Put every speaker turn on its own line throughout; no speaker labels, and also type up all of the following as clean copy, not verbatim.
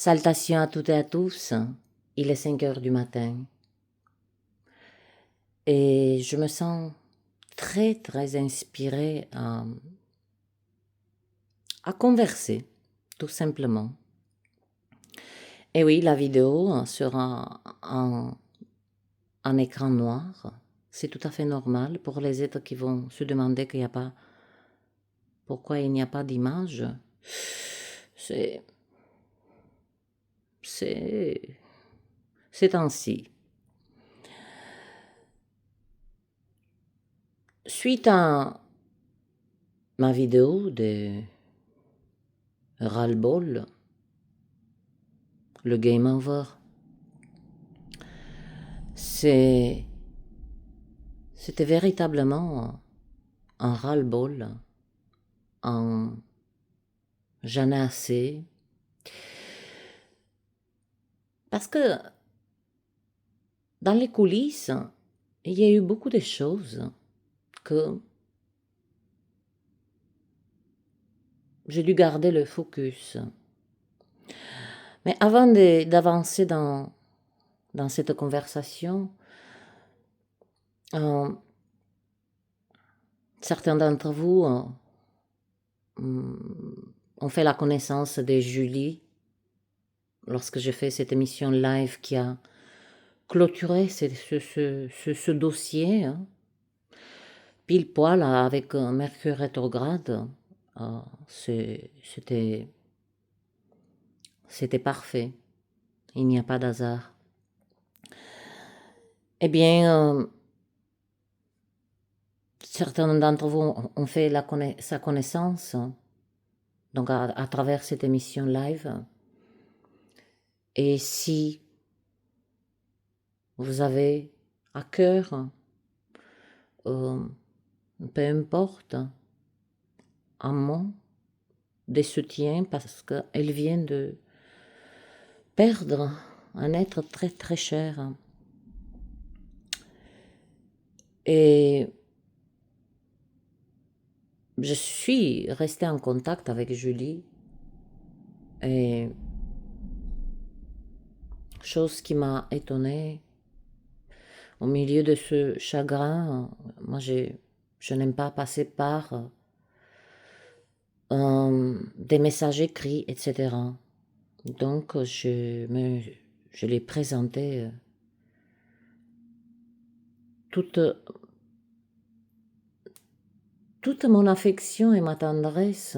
Salutations à toutes et à tous, il est 5 heures du matin et je me sens très inspirée à converser, tout simplement. Et oui, la vidéo sera en écran noir, c'est tout à fait normal pour les êtres qui vont se demander pourquoi il n'y a pas d'image. C'est ainsi. Suite à ma vidéo de ras-le-bol, le game over, c'était véritablement un ras-le-bol, un j'en ai assez, parce que dans les coulisses, il y a eu beaucoup de choses que j'ai dû garder le focus. Mais avant d'avancer dans cette conversation, certains d'entre vous ont fait la connaissance de Julie lorsque j'ai fait cette émission live qui a clôturé ce dossier, pile poil avec Mercure rétrograde. C'était parfait. Il n'y a pas d'hasard. Eh bien, certains d'entre vous ont fait sa connaissance, donc à travers cette émission live. Et si vous avez à cœur, peu importe, un mot de soutien parce qu'elle vient de perdre un être très cher. Et je suis restée en contact avec Julie, et chose qui m'a étonnée, au milieu de ce chagrin, moi je n'aime pas passer par des messages écrits, etc. Donc je l'ai présenté toute mon affection et ma tendresse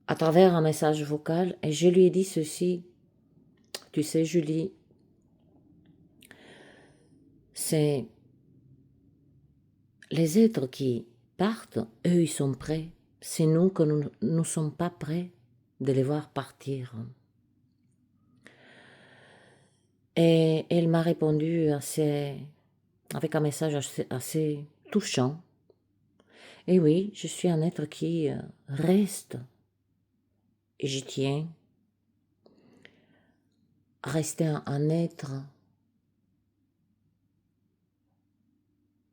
à travers un message vocal, et je lui ai dit ceci: tu sais Julie, c'est les êtres qui partent, eux ils sont prêts, c'est nous que nous ne sommes pas prêts de les voir partir. Et elle m'a répondu avec un message assez touchant. Et oui, je suis un être qui reste, et j'y tiens, à rester un être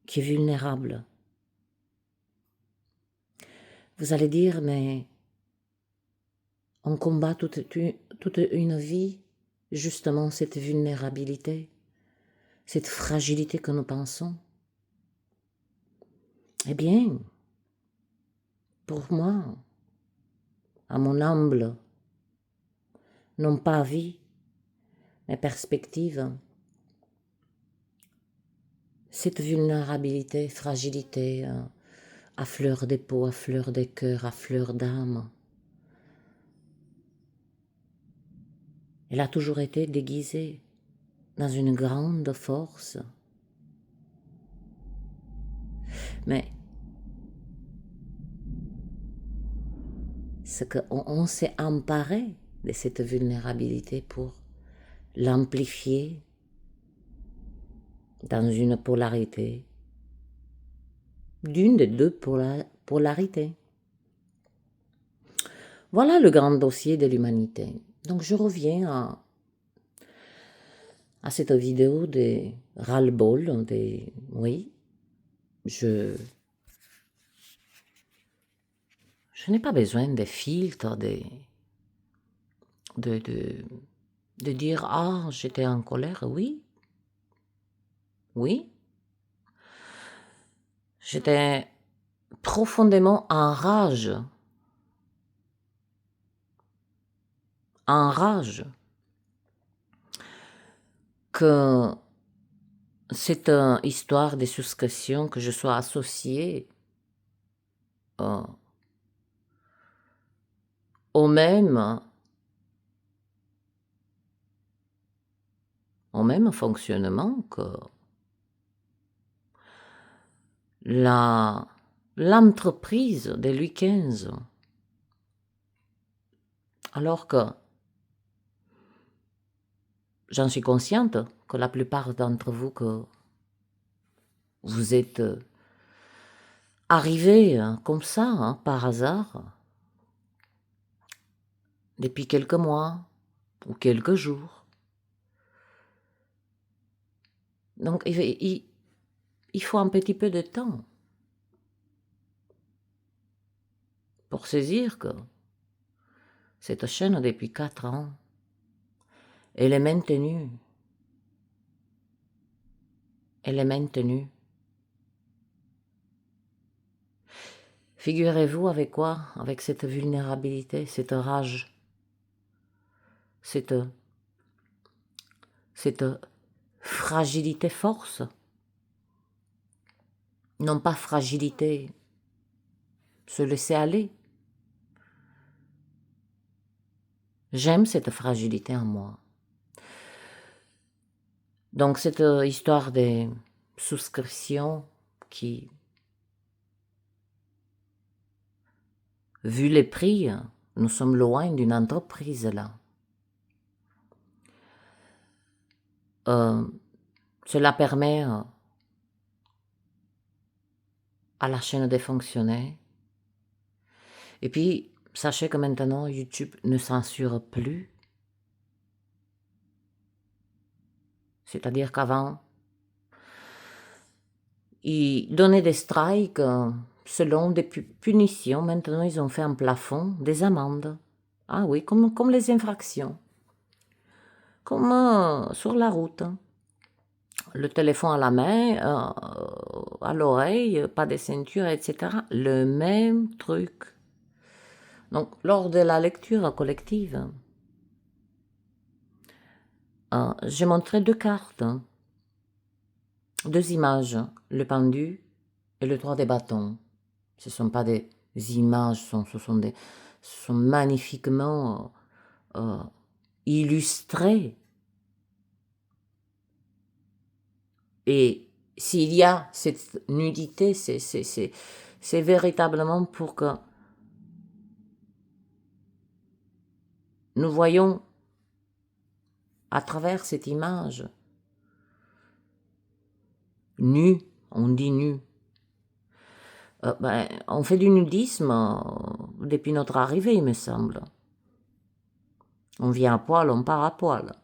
qui est vulnérable. Vous allez dire, mais on combat toute une vie, justement, cette vulnérabilité, cette fragilité que nous pensons. Eh bien, pour moi, à mon humble, non pas avis, mais perspective, cette vulnérabilité, fragilité, à fleur des peaux, à fleur des cœurs, à fleur d'âme, elle a toujours été déguisée dans une grande force. Mais c'est qu'on s'est emparé de cette vulnérabilité pour l'amplifier dans une polarité, d'une des deux polarités. Voilà le grand dossier de l'humanité. Donc je reviens à cette vidéo des ras-le-bol, oui, je Je n'ai pas besoin des filtres, de, de, de dire ah, j'étais en colère. Oui, oui. J'étais profondément en rage. En rage. Que cette histoire de souscription, que je sois associée euh, au même, fonctionnement que l'entreprise de Louis XV. Alors que j'en suis consciente que la plupart d'entre vous, que vous êtes arrivés comme ça, par hasard, depuis quelques mois ou quelques jours. Donc il faut un petit peu de temps pour saisir que cette chaîne depuis 4 ans, elle est maintenue. Elle est maintenue. Figurez-vous avec quoi? Avec cette vulnérabilité, cette rage, cette fragilité force. Non pas fragilité, se laisser aller. J'aime cette fragilité en moi. Donc cette histoire des souscriptions qui, vu les prix, nous sommes loin d'une entreprise là. Cela permet à la chaîne de fonctionner. Et puis, sachez que maintenant, YouTube ne censure plus. C'est-à-dire qu'avant, ils donnaient des strikes selon des punitions. Maintenant, ils ont fait un plafond, des amendes. Ah oui, comme les infractions. Comme sur la route. Le téléphone à la main, à l'oreille, pas de ceinture, etc. Le même truc. Donc, lors de la lecture collective, j'ai montré 2 cartes, 2 images, le pendu et le 3 des bâtons. Ce ne sont pas des images, ce sont magnifiquement illustrés. Et s'il y a cette nudité, c'est véritablement pour que nous voyons à travers cette image nue, on dit nu. On fait du nudisme depuis notre arrivée, il me semble. On vient à poil, on part à poil.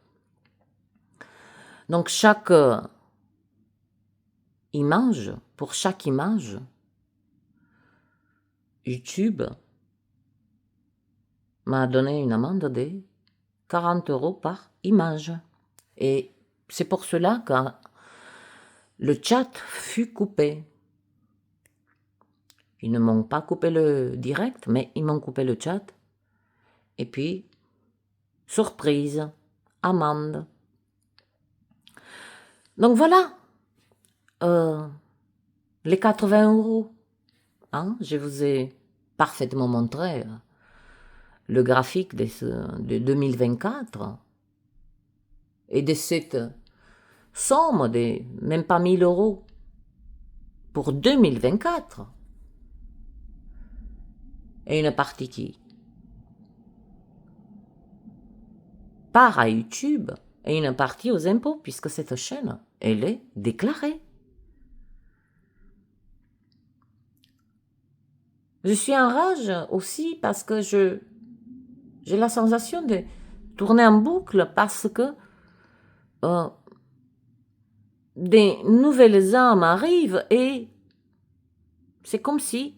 Donc chaque image, pour chaque image, YouTube m'a donné une amende de 40 € par image. Et c'est pour cela que le chat fut coupé. Ils ne m'ont pas coupé le direct, mais ils m'ont coupé le chat. Et puis, surprise, amende. Donc voilà, les 80 €. Hein, je vous ai parfaitement montré le graphique de 2024 et de cette somme de même pas 1000 € pour 2024. Et une partie qui part à YouTube et une partie aux impôts, puisque cette chaîne, elle est déclarée. Je suis en rage aussi parce que j'ai la sensation de tourner en boucle parce que des nouvelles âmes arrivent et c'est comme si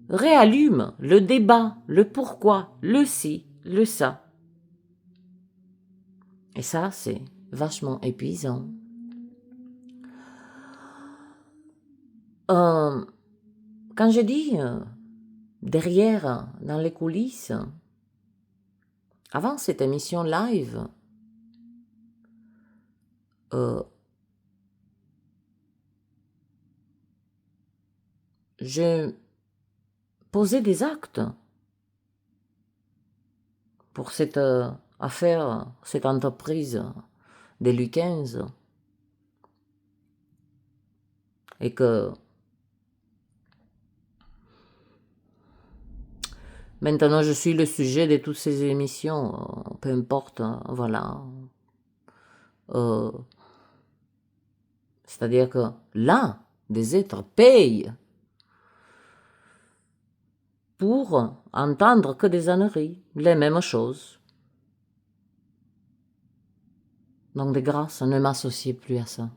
réallume le débat, le pourquoi, le ci, le ça. Et ça, c'est vachement épuisant. Quand je dis derrière, dans les coulisses, avant cette émission live, je posais des actes pour cette affaire, cette entreprise des Louis XV. Et que maintenant je suis le sujet de toutes ces émissions, peu importe, voilà. C'est-à-dire que là, des êtres payent pour entendre que des âneries, les mêmes choses. Donc de grâce, ne m'associez plus à ça.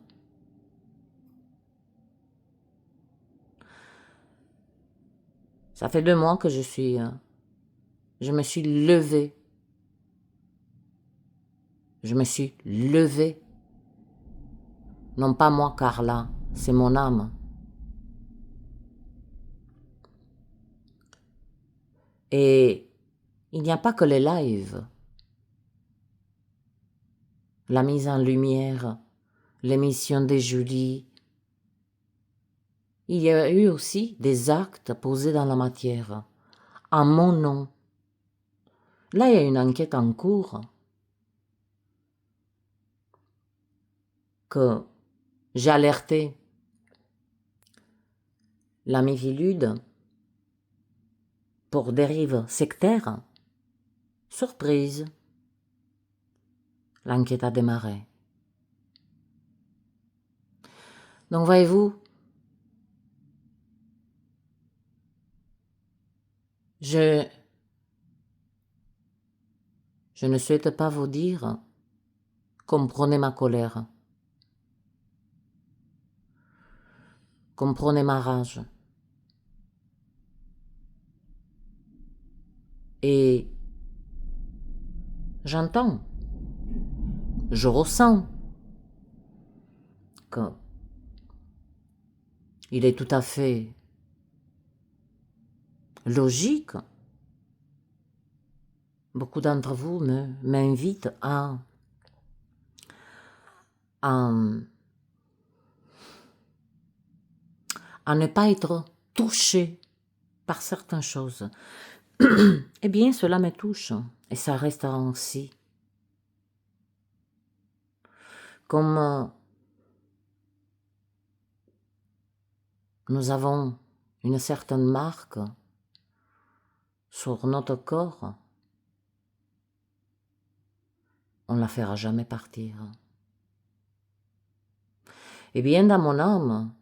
Ça fait 2 mois que je me suis levée. Je me suis levée. Non pas moi, Carla, c'est mon âme. Et il n'y a pas que les lives, la mise en lumière, l'émission de Julie. Il y a eu aussi des actes posés dans la matière, en mon nom. Là, il y a une enquête en cours que j'ai alerté la Mivilude pour dérive sectaire. Surprise, l'enquête a démarré. Donc voyez-vous, je ne souhaite pas vous dire comprenez ma colère, comprenez ma rage. Et j'entends, je ressens que il est tout à fait logique. Beaucoup d'entre vous m'invitent à ne pas être touché par certaines choses. Eh bien, cela me touche et ça restera ainsi. Comme nous avons une certaine marque sur notre corps, on ne la fera jamais partir. Eh bien, dans mon âme,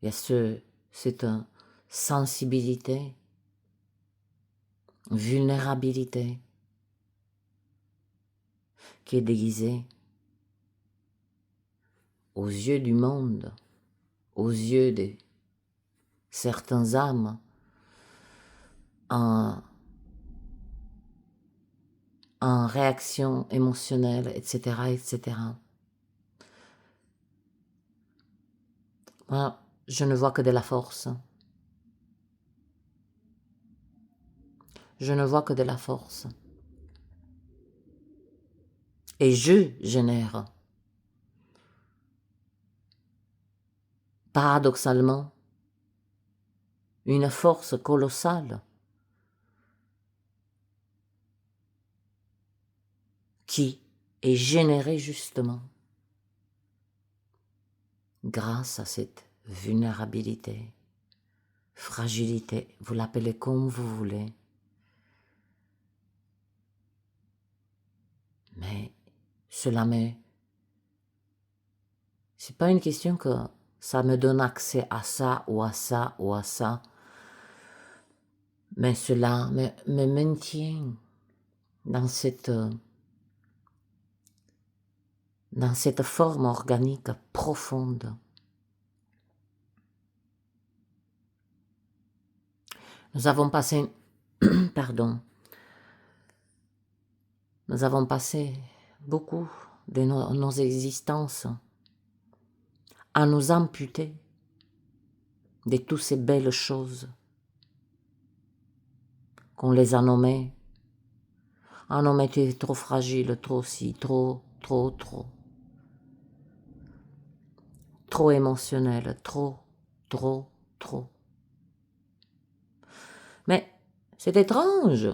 il y a cette sensibilité, vulnérabilité qui est déguisée aux yeux du monde, aux yeux de certaines âmes, en réaction émotionnelle, etc., etc. Moi, je ne vois que de la force. Je ne vois que de la force. Et je génère, paradoxalement, une force colossale qui est générée justement grâce à cette vulnérabilité, fragilité, vous l'appelez comme vous voulez. Mais cela c'est pas une question que ça me donne accès à ça ou à ça ou à ça, mais cela me maintient dans cette forme organique profonde. Nous avons passé, pardon, nous avons passé beaucoup de nos existences à nous amputer de toutes ces belles choses qu'on les a nommées. Ah non, mais tu es trop fragile, trop si, trop, trop, trop. Trop émotionnel, trop, trop, trop. Mais c'est étrange,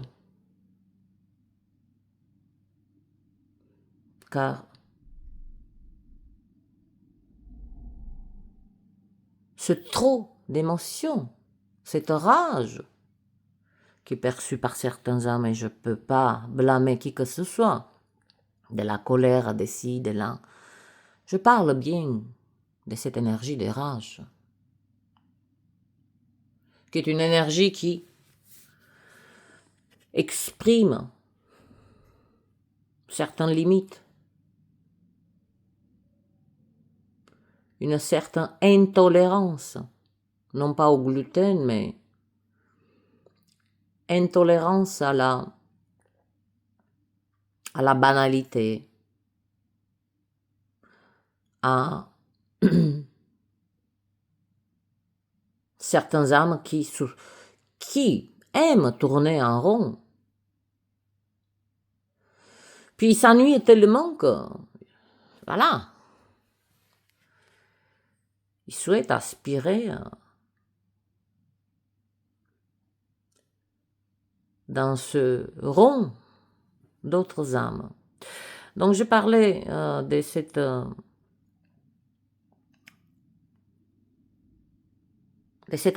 car ce trop d'émotions, cette rage qui est perçue par certains hommes, et je ne peux pas blâmer qui que ce soit, de la colère, de ci, de là. Je parle bien de cette énergie de rage, qui est une énergie qui exprime certaines limites, une certaine intolérance, non pas au gluten, mais intolérance à la banalité, à certaines âmes qui aiment tourner en rond. Puis ils s'ennuient tellement que, voilà, ils souhaitent aspirer dans ce rond d'autres âmes. Donc je parlais de cette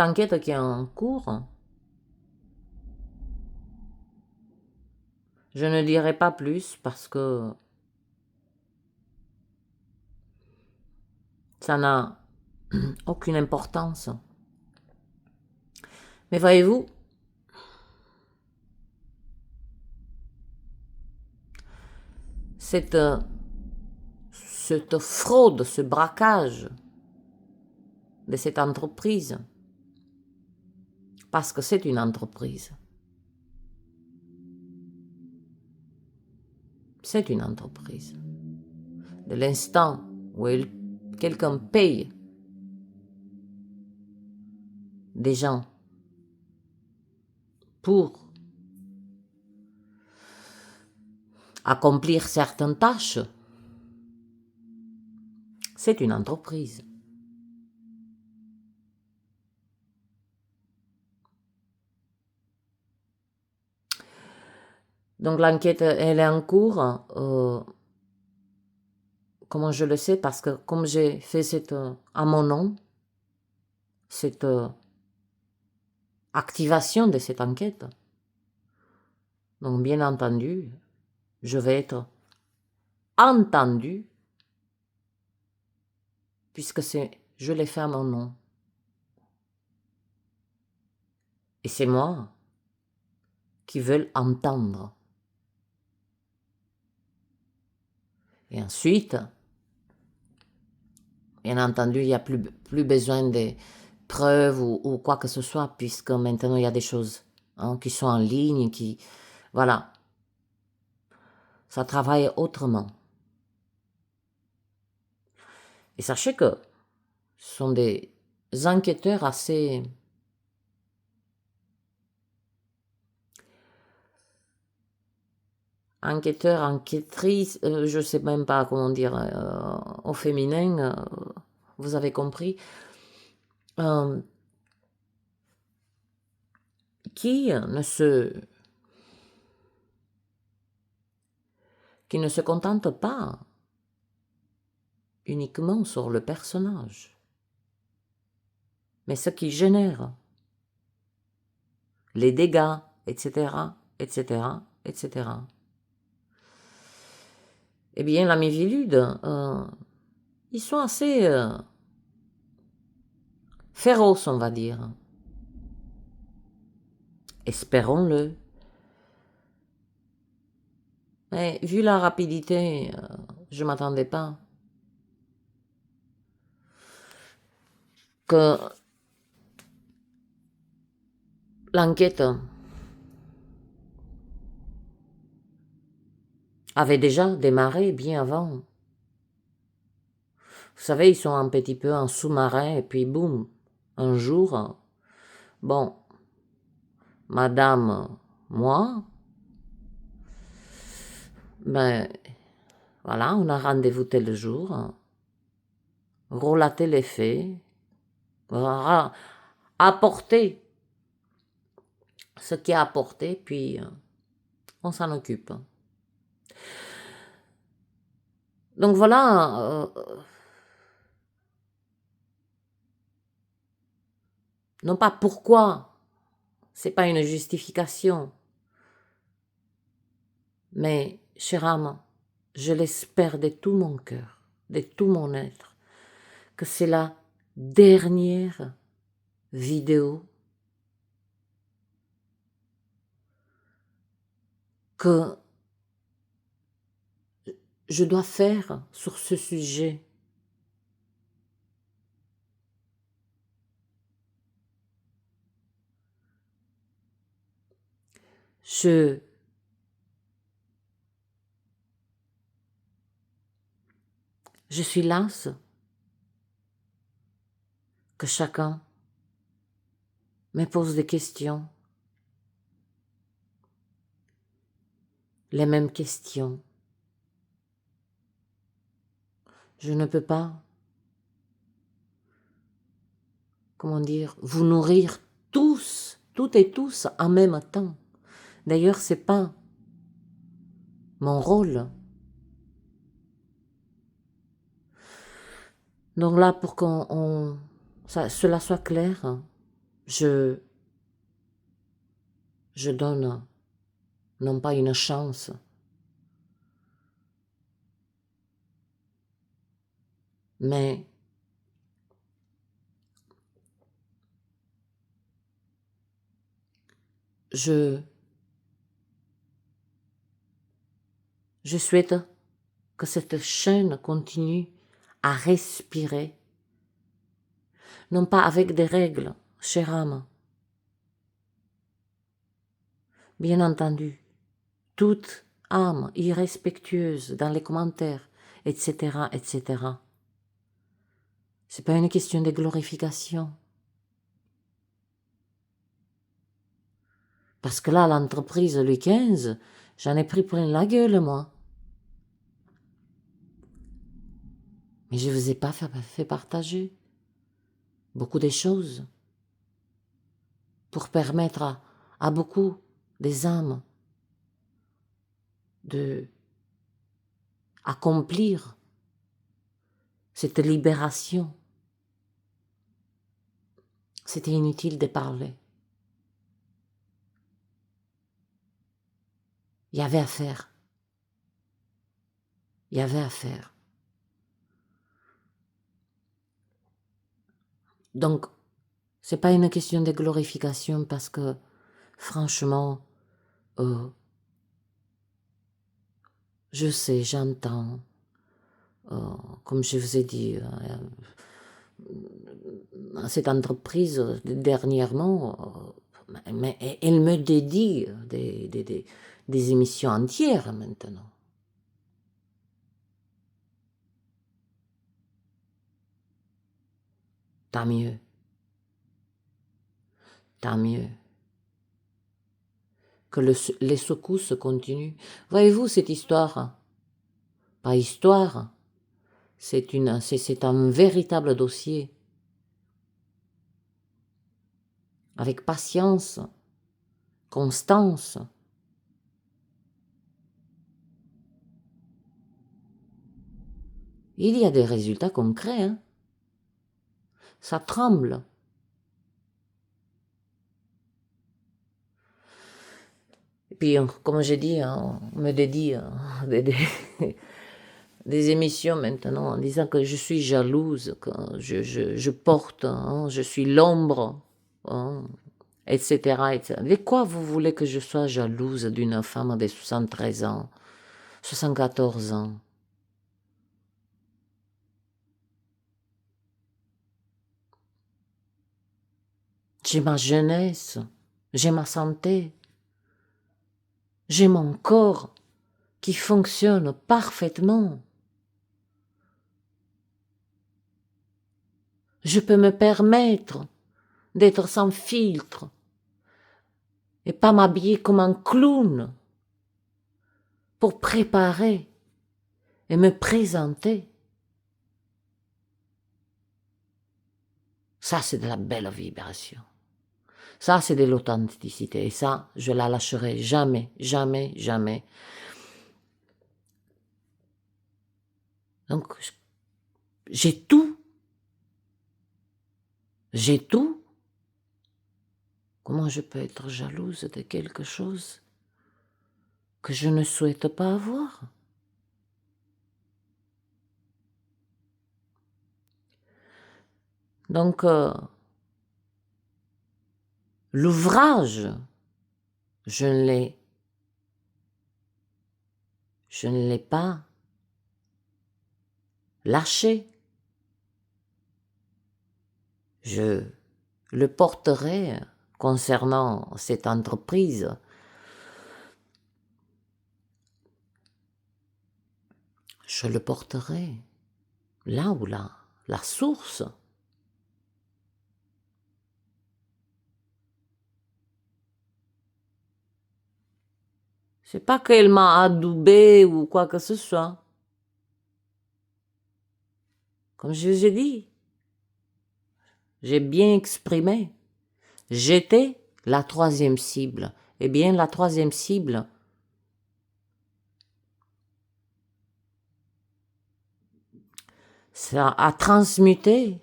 enquête qui est en cours. Je ne dirai pas plus parce que ça n'a aucune importance. Mais voyez-vous, cette fraude, ce braquage de cette entreprise, parce que c'est une entreprise. C'est une entreprise. De l'instant où quelqu'un paye des gens pour accomplir certaines tâches, c'est une entreprise. Donc l'enquête, elle est en cours. Comment je le sais? Parce que comme j'ai fait à mon nom, cette activation de cette enquête, donc bien entendu, je vais être entendu puisque je l'ai fait à mon nom. Et c'est moi qui veux entendre. Et ensuite, bien entendu, il n'y a plus besoin de preuves ou quoi que ce soit, puisque maintenant il y a des choses qui sont en ligne, voilà, ça travaille autrement. Et sachez que ce sont des enquêteurs assez enquêtrices, je ne sais même pas comment dire au féminin, vous avez compris, qui ne se contentent pas uniquement sur le personnage, mais ce qui génère les dégâts, etc., etc., etc. Eh bien, la Mivilude, ils sont assez féroces, on va dire. Espérons-le. Mais vu la rapidité, je ne m'attendais pas que l'enquête avait déjà démarré bien avant. Vous savez, ils sont un petit peu en sous-marin et puis boum, un jour, bon, madame, moi, ben voilà, on a rendez-vous tel jour, relater les faits, apporter ce qui a apporté, puis on s'en occupe. Donc voilà, non pas pourquoi, c'est pas une justification, mais chère âme, je l'espère de tout mon cœur, de tout mon être, que c'est la dernière vidéo que je dois faire sur ce sujet. Je suis lasse que chacun me pose des questions, les mêmes questions. Je ne peux pas, comment dire, vous nourrir tous, toutes et tous en même temps. D'ailleurs, c'est pas mon rôle. Donc là, pour cela soit clair, je donne non pas une chance, mais je souhaite que cette chaîne continue à respirer, non pas avec des règles, chère âme. Bien entendu, toute âme irrespectueuse dans les commentaires, etc., etc. C'est pas une question de glorification. Parce que là, l'entreprise, le 15, j'en ai pris plein la gueule, moi. Mais je ne vous ai pas fait partager beaucoup de choses pour permettre à beaucoup des âmes de accomplir cette libération. C'était inutile de parler. Il y avait à faire. Il y avait à faire. Donc, c'est pas une question de glorification parce que, franchement, je sais, j'entends, comme je vous ai dit, cette entreprise, dernièrement, mais elle me dédie des émissions entières maintenant. Tant mieux. Tant mieux. Que les secousses continuent. Voyez-vous cette histoire? Pas histoire. C'est un véritable dossier. Avec patience, constance. Il y a des résultats concrets. Hein? Ça tremble. Et puis, comme j'ai dit, on me dédie des émissions maintenant en disant que je suis jalouse, que je porte, hein, je suis l'ombre, hein, etc., etc. De quoi vous voulez que je sois jalouse d'une femme de 73 ans, 74 ans? J'ai ma jeunesse, j'ai ma santé, j'ai mon corps qui fonctionne parfaitement. Je peux me permettre d'être sans filtre et pas m'habiller comme un clown pour préparer et me présenter. Ça, c'est de la belle vibration. Ça, c'est de l'authenticité. Et ça, je la lâcherai jamais, jamais, jamais. Donc, j'ai tout. J'ai tout. Comment je peux être jalouse de quelque chose que je ne souhaite pas avoir? Donc, l'ouvrage, je ne l'ai pas lâché. Je le porterai concernant cette entreprise. Je le porterai là où la source. C'est pas qu'elle m'a adoubé ou quoi que ce soit. Comme je vous ai dit, j'ai bien exprimé. J'étais la troisième cible. Eh bien, la troisième cible, ça a transmuté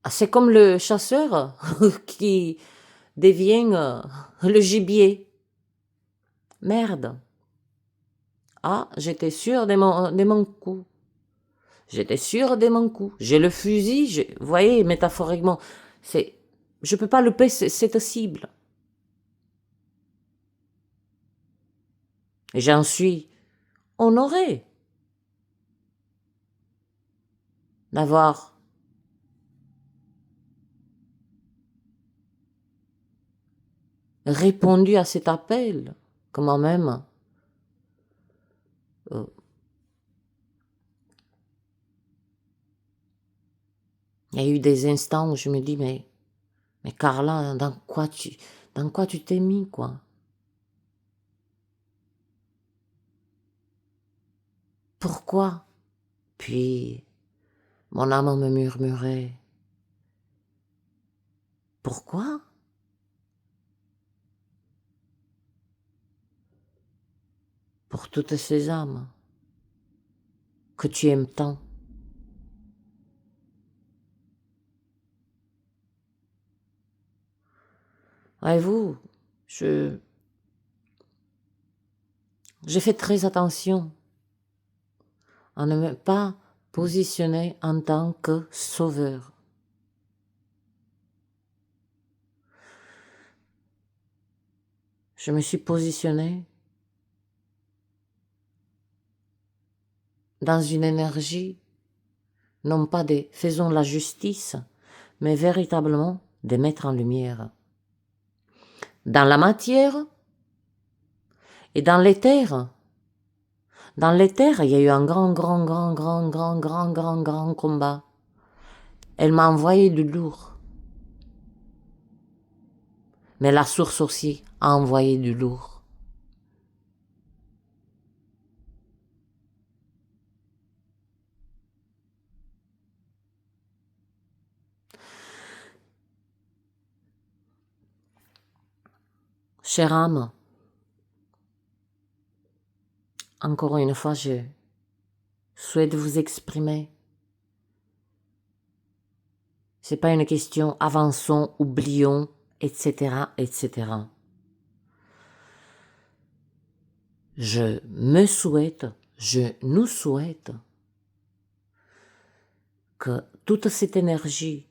c'est comme le chasseur qui devient le gibier. Merde. Ah, j'étais sûre de mon coup. J'étais sûre de mon coup. J'ai le fusil, vous voyez, métaphoriquement, je peux pas louper cette cible. Et j'en suis honorée d'avoir répondu à cet appel, que moi-même, il y a eu des instants où je me dis, mais Carla, dans quoi tu t'es mis, quoi? Pourquoi? Puis, mon âme me murmurait, pourquoi? Pour toutes ces âmes que tu aimes tant. Voyez-vous, j'ai fait très attention à ne me pas positionner en tant que sauveur. Je me suis positionnée dans une énergie, non pas de faisons la justice, mais véritablement de mettre en lumière. Dans la matière et dans l'éther. Dans l'éther, il y a eu un grand combat. Elle m'a envoyé du lourd. Mais la source aussi a envoyé du lourd. Chère âme, encore une fois, je souhaite vous exprimer. C'est pas une question avançons, oublions, etc., etc. Je nous souhaite que toute cette énergie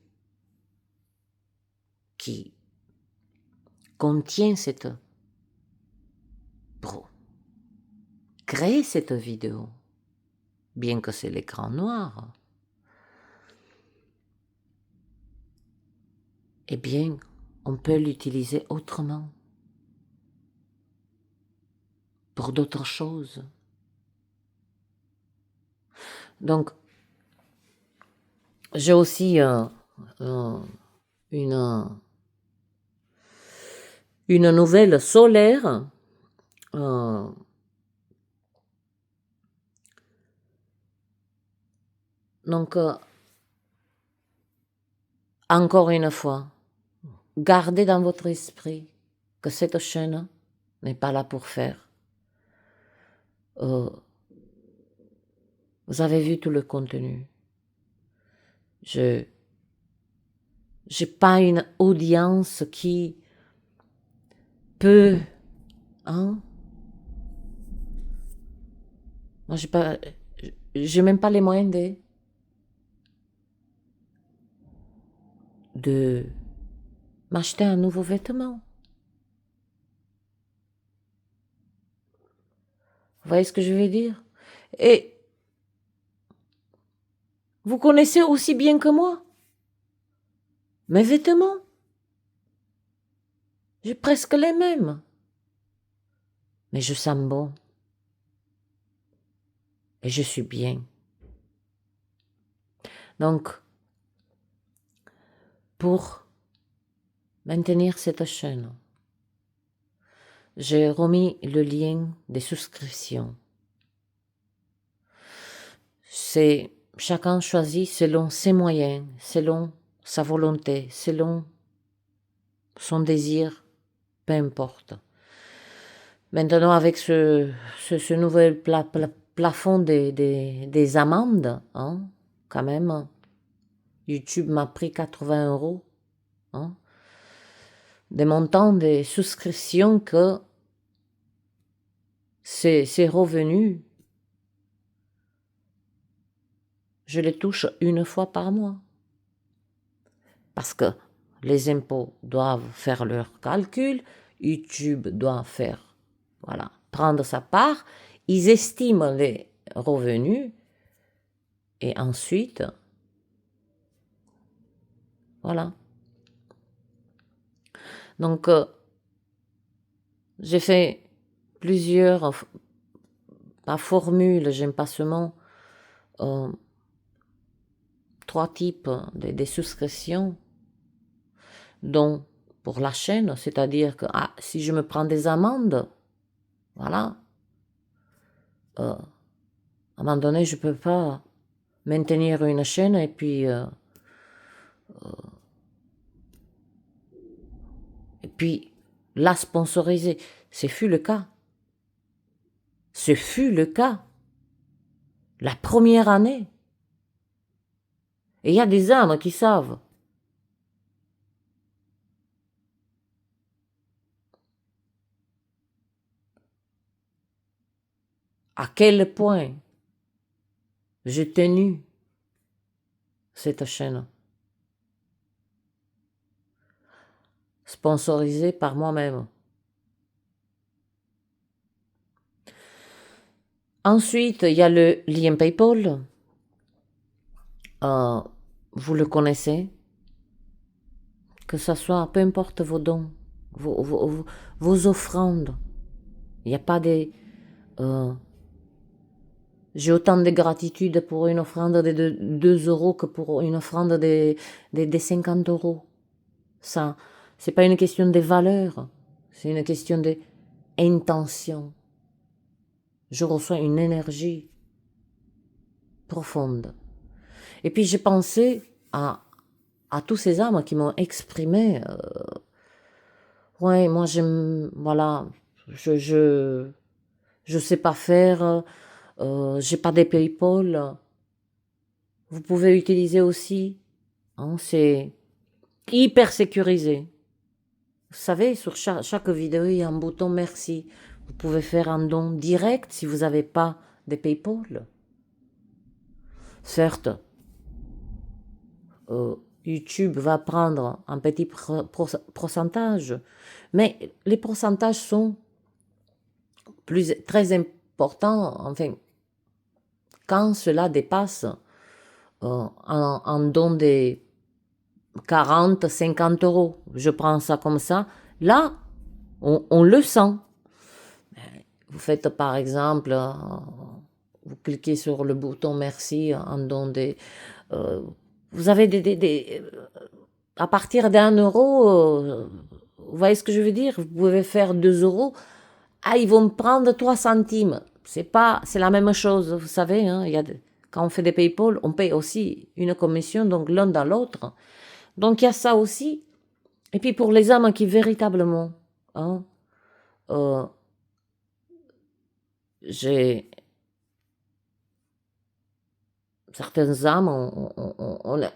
qui contient pour créer cette vidéo, bien que c'est l'écran noir, eh bien, on peut l'utiliser autrement, pour d'autres choses. Donc, j'ai aussi une nouvelle solaire. Donc, encore une fois, gardez dans votre esprit que cette chaîne n'est pas là pour faire. Vous avez vu tout le contenu. J'ai pas une audience qui peut, hein? Moi, j'ai même pas les moyens de m'acheter un nouveau vêtement. Vous voyez ce que je veux dire? Et vous connaissez aussi bien que moi mes vêtements. J'ai presque les mêmes. Mais je sens bon. Et je suis bien. Donc, pour maintenir cette chaîne, j'ai remis le lien des souscriptions. C'est chacun choisit selon ses moyens, selon sa volonté, selon son désir, peu importe. Maintenant, avec ce nouvel plafond des amendes, hein, quand même, YouTube m'a pris 80 €, hein, des montants de souscriptions que ces revenus, je les touche une fois par mois. Parce que les impôts doivent faire leur calcul, YouTube doit faire, voilà, prendre sa part, ils estiment les revenus et ensuite, voilà. Donc, j'ai fait plusieurs formules, j'aime pas ce mot, 3 types de souscriptions, dont pour la chaîne, c'est-à-dire que si je me prends des amendes, voilà, à un moment donné, je peux pas maintenir une chaîne et puis la sponsoriser. Ce fut le cas. Ce fut le cas. La première année. Et il y a des âmes qui savent. À quel point j'ai tenu cette chaîne. Sponsorisée par moi-même. Ensuite, il y a le lien PayPal. Vous le connaissez. Que ce soit, peu importe vos dons, vos offrandes. Il n'y a pas des... j'ai autant de gratitude pour une offrande de 2 € que pour une offrande de 50 €. Ça, c'est pas une question de valeur, c'est une question d'intention. Je reçois une énergie profonde. Et puis j'ai pensé à tous ces âmes qui m'ont exprimé, ouais, moi j'aime, voilà, je sais pas faire, j'ai pas de PayPal. Vous pouvez utiliser aussi, hein, c'est hyper sécurisé. Vous savez, sur chaque vidéo, il y a un bouton merci. Vous pouvez faire un don direct si vous n'avez pas de PayPal. Certes, YouTube va prendre un petit pourcentage, mais les pourcentages sont très importants, enfin, quand cela dépasse un don de 40, 50 euros. Je prends ça comme ça. Là, on le sent. Vous faites par exemple, vous cliquez sur le bouton merci en don des... vous avez à partir d'1 euro, vous voyez ce que je veux dire? Vous pouvez faire 2 euros. Ah, ils vont me prendre 3 centimes. C'est la même chose, vous savez. Hein, quand on fait des PayPal, on paye aussi une commission, donc l'un dans l'autre. Donc il y a ça aussi. Et puis pour les âmes qui véritablement, hein, certaines âmes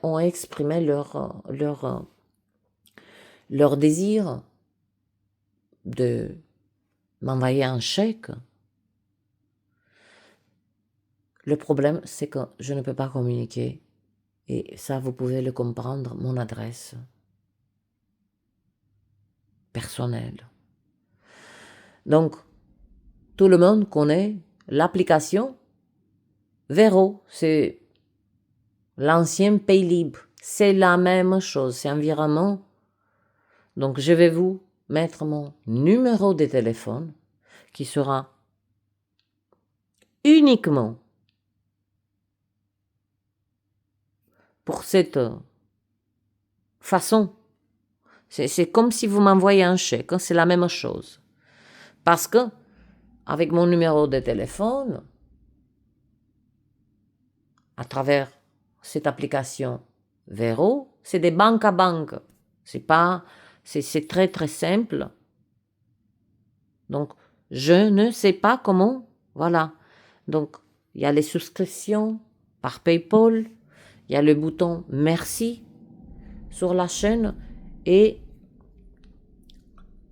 ont exprimé leur désir de m'envoyer un chèque. Le problème, c'est que je ne peux pas communiquer. Et ça, vous pouvez le comprendre, mon adresse personnelle. Donc, tout le monde connaît l'application Vero, c'est l'ancien Paylib. C'est la même chose, c'est environnement. Donc, je vais vous mettre mon numéro de téléphone qui sera uniquement pour cette façon. C'est comme si vous m'envoyez un chèque, c'est la même chose. Parce que, avec mon numéro de téléphone, à travers cette application Vero, c'est des banques à banque. C'est très très simple. Donc, je ne sais pas comment, voilà. Donc, il y a les souscriptions par PayPal, il y a le bouton merci sur la chaîne et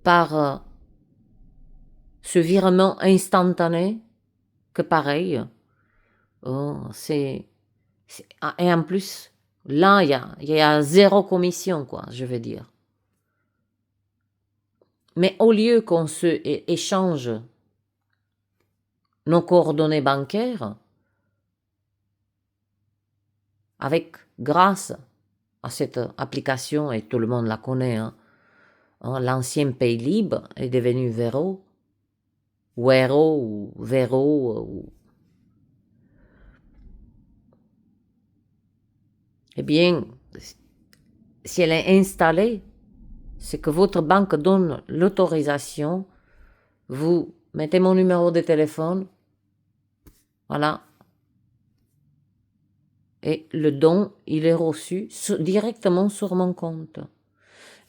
par ce virement instantané que pareil, et en plus, là, il y a 0 commission, quoi, je veux dire. Mais au lieu qu'on se échange nos coordonnées bancaires, grâce à cette application, et tout le monde la connaît, hein, l'ancien Paylib est devenu Vero, ou Vero, eh bien, si elle est installée, c'est que votre banque donne l'autorisation, vous mettez mon numéro de téléphone, voilà, et le don, il est reçu directement sur mon compte.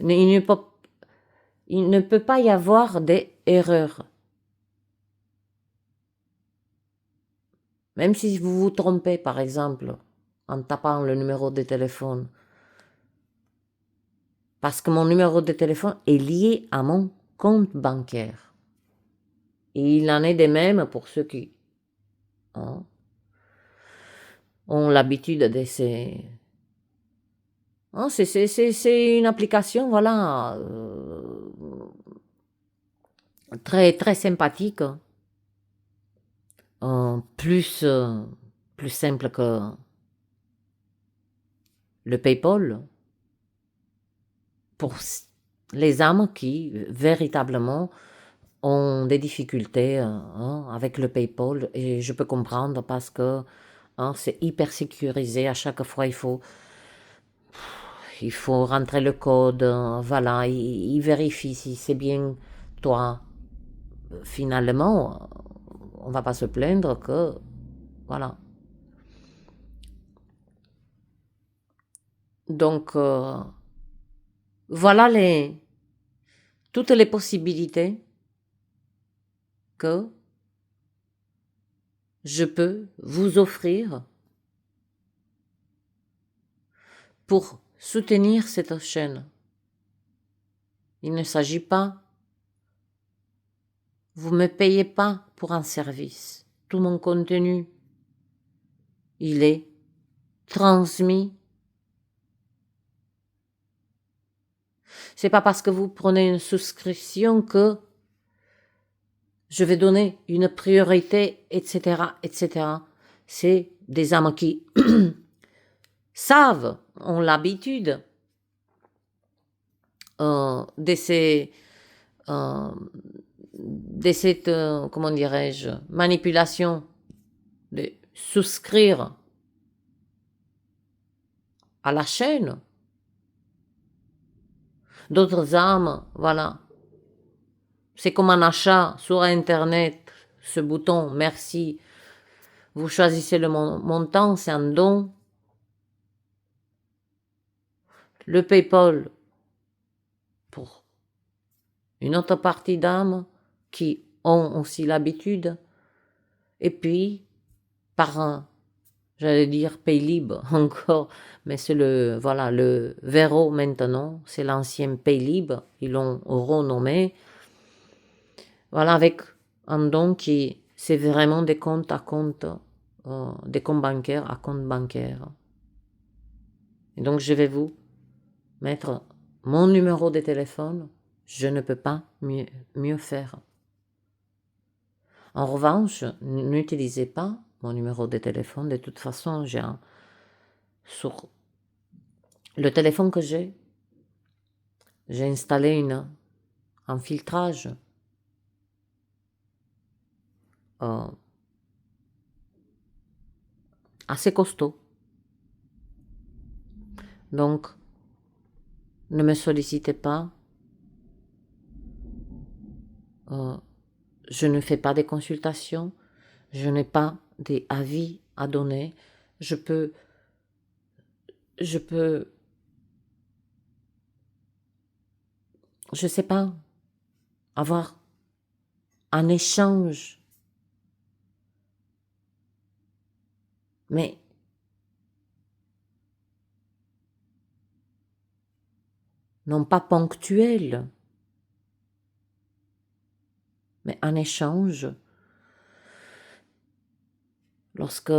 Il ne peut pas y avoir d'erreurs. Même si vous vous trompez, par exemple, en tapant le numéro de téléphone, parce que mon numéro de téléphone est lié à mon compte bancaire. Et il en est de même pour ceux qui ont l'habitude de ces... c'est une application, voilà, très, très sympathique. Plus simple que le PayPal. Pour les âmes qui, véritablement, ont des difficultés avec le PayPal. Et je peux comprendre parce que c'est hyper sécurisé. À chaque fois, il faut rentrer le code. Voilà, il vérifie si c'est bien toi. Finalement, on va pas se plaindre que... Voilà. Donc, voilà toutes les possibilités que je peux vous offrir pour soutenir cette chaîne. Il ne s'agit pas, vous ne me payez pas pour un service. Tout mon contenu, il est transmis. C'est pas parce que vous prenez une souscription que je vais donner une priorité, etc., etc. C'est des âmes qui savent, ont l'habitude de ces, de cette, comment dirais-je, manipulation de souscrire à la chaîne d'autres âmes, voilà. C'est comme un achat sur Internet, ce bouton merci, vous choisissez le montant, c'est un don. Le PayPal pour une autre partie d'âmes qui ont aussi l'habitude. Et puis, par un, j'allais dire Paylib encore, mais c'est le, voilà, le Vero maintenant, c'est l'ancien Paylib, ils l'ont renommé. Voilà, avec un don qui, c'est vraiment des comptes à compte, des comptes bancaires à compte bancaire. Et donc, je vais vous mettre mon numéro de téléphone, je ne peux pas mieux faire. En revanche, n'utilisez pas mon numéro de téléphone. De toute façon, sur le téléphone que j'ai installé un filtrage assez costaud. Donc, ne me sollicitez pas. Je ne fais pas des consultations. Je n'ai pas des avis à donner. Je peux, je sais pas, avoir un échange. Mais non pas ponctuel, mais un échange lorsque,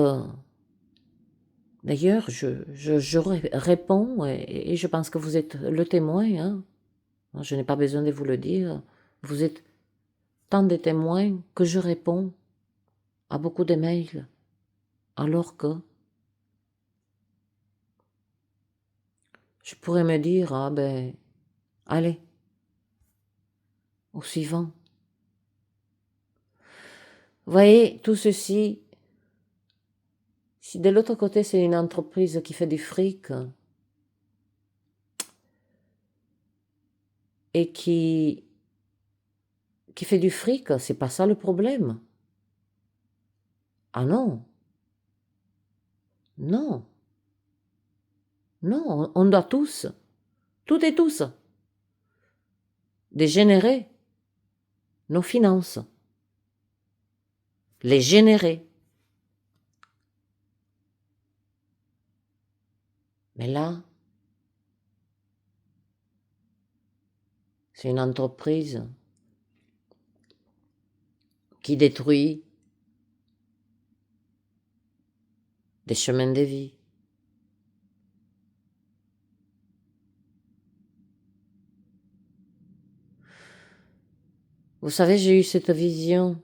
d'ailleurs, je réponds et je pense que vous êtes le témoin, hein. Je n'ai pas besoin de vous le dire. Vous êtes tant de témoins que je réponds à beaucoup de mails, alors que je pourrais me dire, ah ben, allez, au suivant. Vous voyez, tout ceci, si de l'autre côté c'est une entreprise qui fait du fric et qui fait du fric, c'est pas ça le problème. Ah non, non, non, on doit tous, toutes et tous, dégénérer nos finances, les générer. Mais là, c'est une entreprise qui détruit des chemins de vie. Vous savez, j'ai eu cette vision.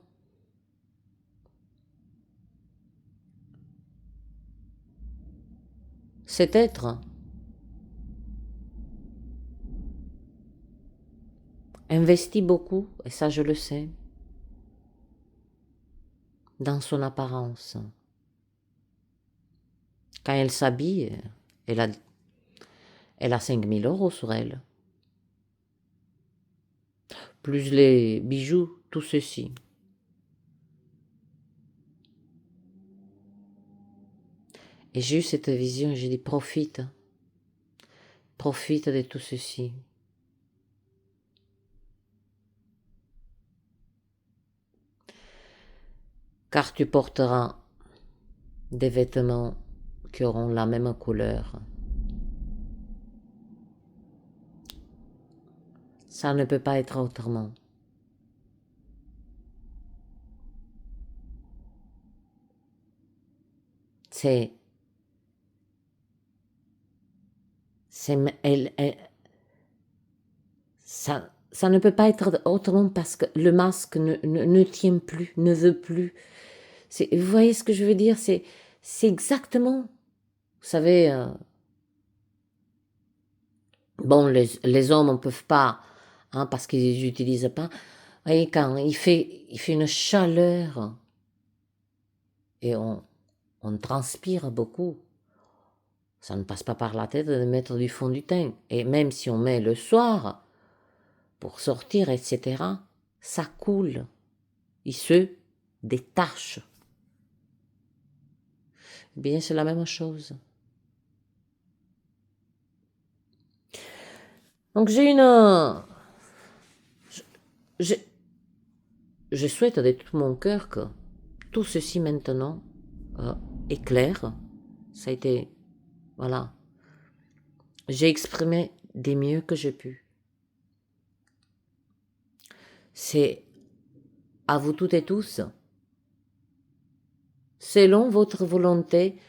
Cet être investit beaucoup, et ça je le sais, dans son apparence. Quand elle s'habille, elle a 5000 € sur elle. Plus les bijoux, tout ceci. Et j'ai eu cette vision, j'ai dit profite de tout ceci. Car tu porteras des vêtements qui auront la même couleur. Ça ne peut pas être autrement. C'est ça ne peut pas être autrement parce que le masque ne tient plus, ne veut plus. Vous voyez ce que je veux dire? C'est exactement, vous savez, Bon, les hommes ne peuvent pas, hein, parce qu'ils n'utilisent pas. Et quand il fait une chaleur et on transpire beaucoup, ça ne passe pas par la tête de mettre du fond du teint. Et même si on met le soir pour sortir, etc., ça coule. Il se détache. Eh bien, c'est la même chose. Donc j'ai une... Je, je souhaite de tout mon cœur que tout ceci maintenant est clair. Ça a été... Voilà. J'ai exprimé des mieux que j'ai pu. C'est à vous toutes et tous. Selon votre volonté,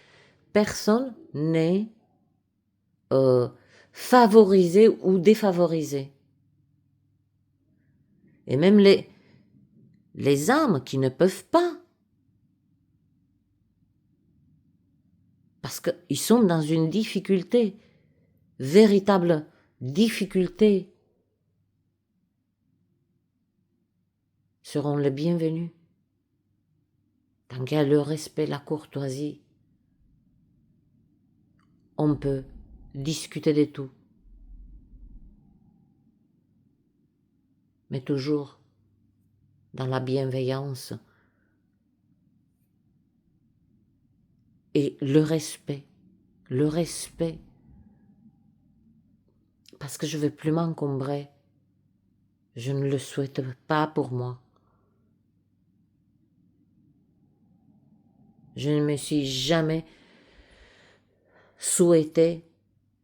personne n'est favorisé ou défavorisé. Et même les âmes qui ne peuvent pas, parce qu'ils sont dans une difficulté, véritable difficulté, seront les bienvenus. Tant qu'il y a le respect, la courtoisie, on peut discuter de tout. Mais toujours dans la bienveillance et le respect. Le respect. Parce que je ne veux plus m'encombrer. Je ne le souhaite pas pour moi. Je ne me suis jamais souhaité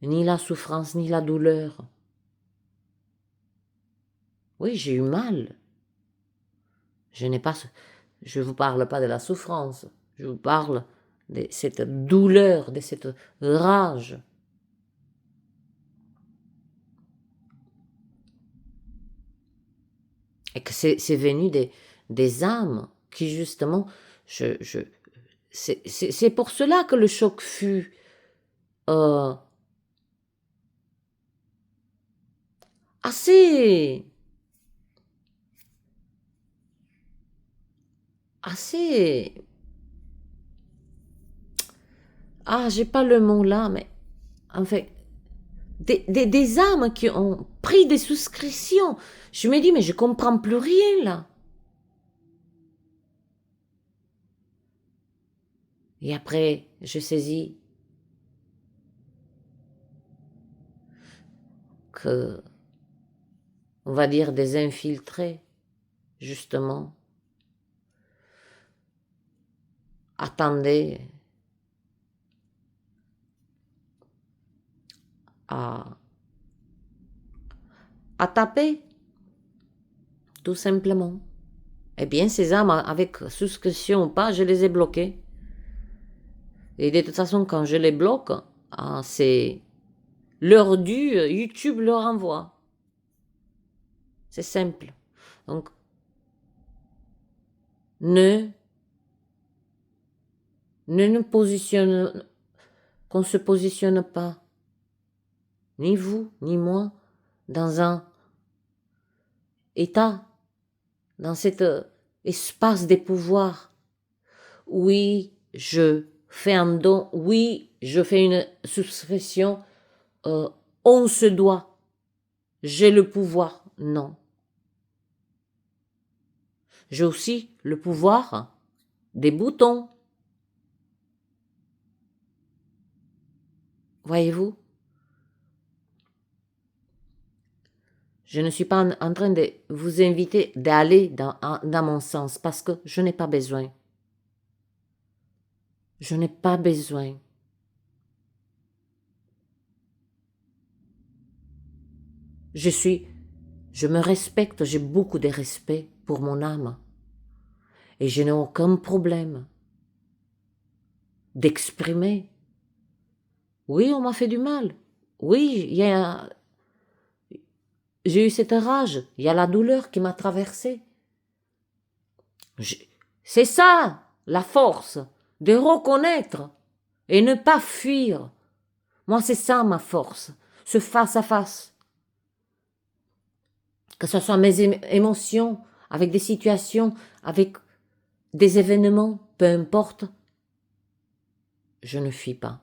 ni la souffrance ni la douleur. Oui, j'ai eu mal. Je ne vous parle pas de la souffrance. Je vous parle de cette douleur, de cette rage. Et que c'est venu des âmes qui justement, c'est pour cela que le choc fut assez, j'ai pas le mot là, mais en fait, des âmes qui ont pris des souscriptions. Je me dis, mais je comprends plus rien là. Et après, je saisis que, on va dire, des infiltrés, justement, attendaient à taper, tout simplement. Eh bien, ces âmes, avec souscription ou pas, je les ai bloquées. Et de toute façon, quand je les bloque, c'est leur dû, YouTube leur envoie. C'est simple. Donc, qu'on se positionne pas, ni vous, ni moi, dans un état, dans cet espace des pouvoirs. Oui, je fais un don, oui, je fais une souscription, on se doit, j'ai le pouvoir. Non. J'ai aussi le pouvoir des boutons. Voyez-vous? Je ne suis pas en train de vous inviter d'aller dans mon sens parce que je n'ai pas besoin. Je n'ai pas besoin. Je me respecte, j'ai beaucoup de respect pour mon âme. Et je n'ai aucun problème d'exprimer. Oui, on m'a fait du mal. Oui, j'ai eu cette rage. Il y a la douleur qui m'a traversée. C'est ça, la force, de reconnaître et ne pas fuir. Moi, c'est ça ma force. ce face-à-face. Que ce soit mes émotions, avec des situations, avec des événements, peu importe, je ne fuis pas.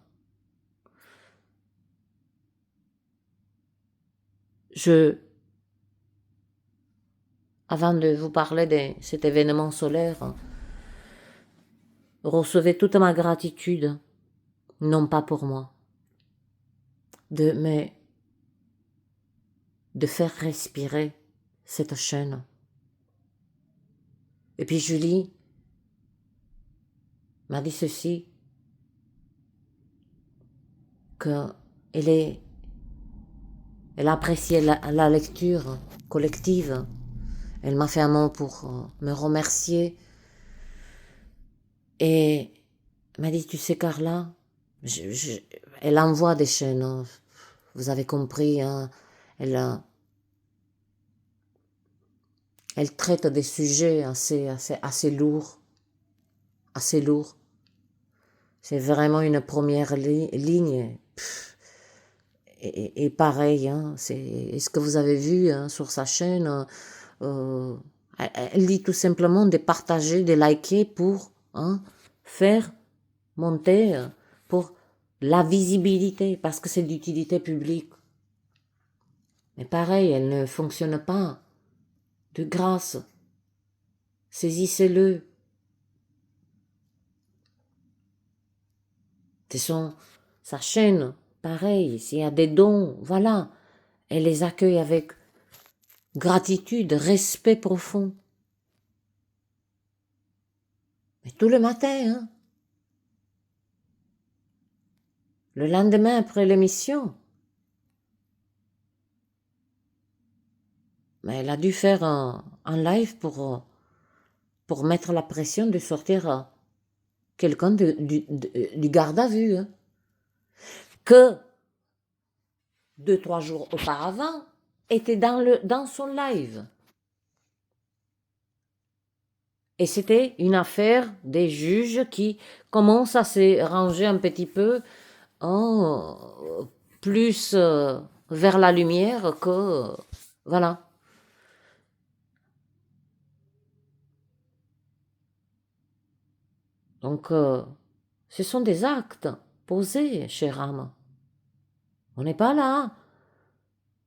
Avant de vous parler de cet événement solaire, recevez toute ma gratitude, non pas pour moi, mais de faire respirer cette chaîne. Et puis Julie m'a dit ceci, qu'elle elle a apprécié la lecture collective. Elle m'a fait un mot pour me remercier. Et elle m'a dit, tu sais Carla, elle envoie des chaînes, hein. Vous avez compris, hein, elle traite des sujets assez lourds, assez lourds. C'est vraiment une première ligne. Et pareil, hein, c'est ce que vous avez vu, hein, sur sa chaîne. Elle dit tout simplement de partager, de liker pour, hein, faire monter, pour la visibilité, parce que c'est d'utilité publique. Mais pareil, elle ne fonctionne pas. De grâce, saisissez-le. Sa chaîne, pareil, s'il y a des dons, voilà, elle les accueille avec gratitude, respect profond. Mais tout le matin, hein, le lendemain après l'émission, mais elle a dû faire un live pour mettre la pression de sortir quelqu'un du garde à vue, hein, que 2-3 jours auparavant était dans son live. Et c'était une affaire des juges qui commencent à se ranger un petit peu plus vers la lumière que... voilà. Donc, ce sont des actes posés, chère âme. On n'est pas là.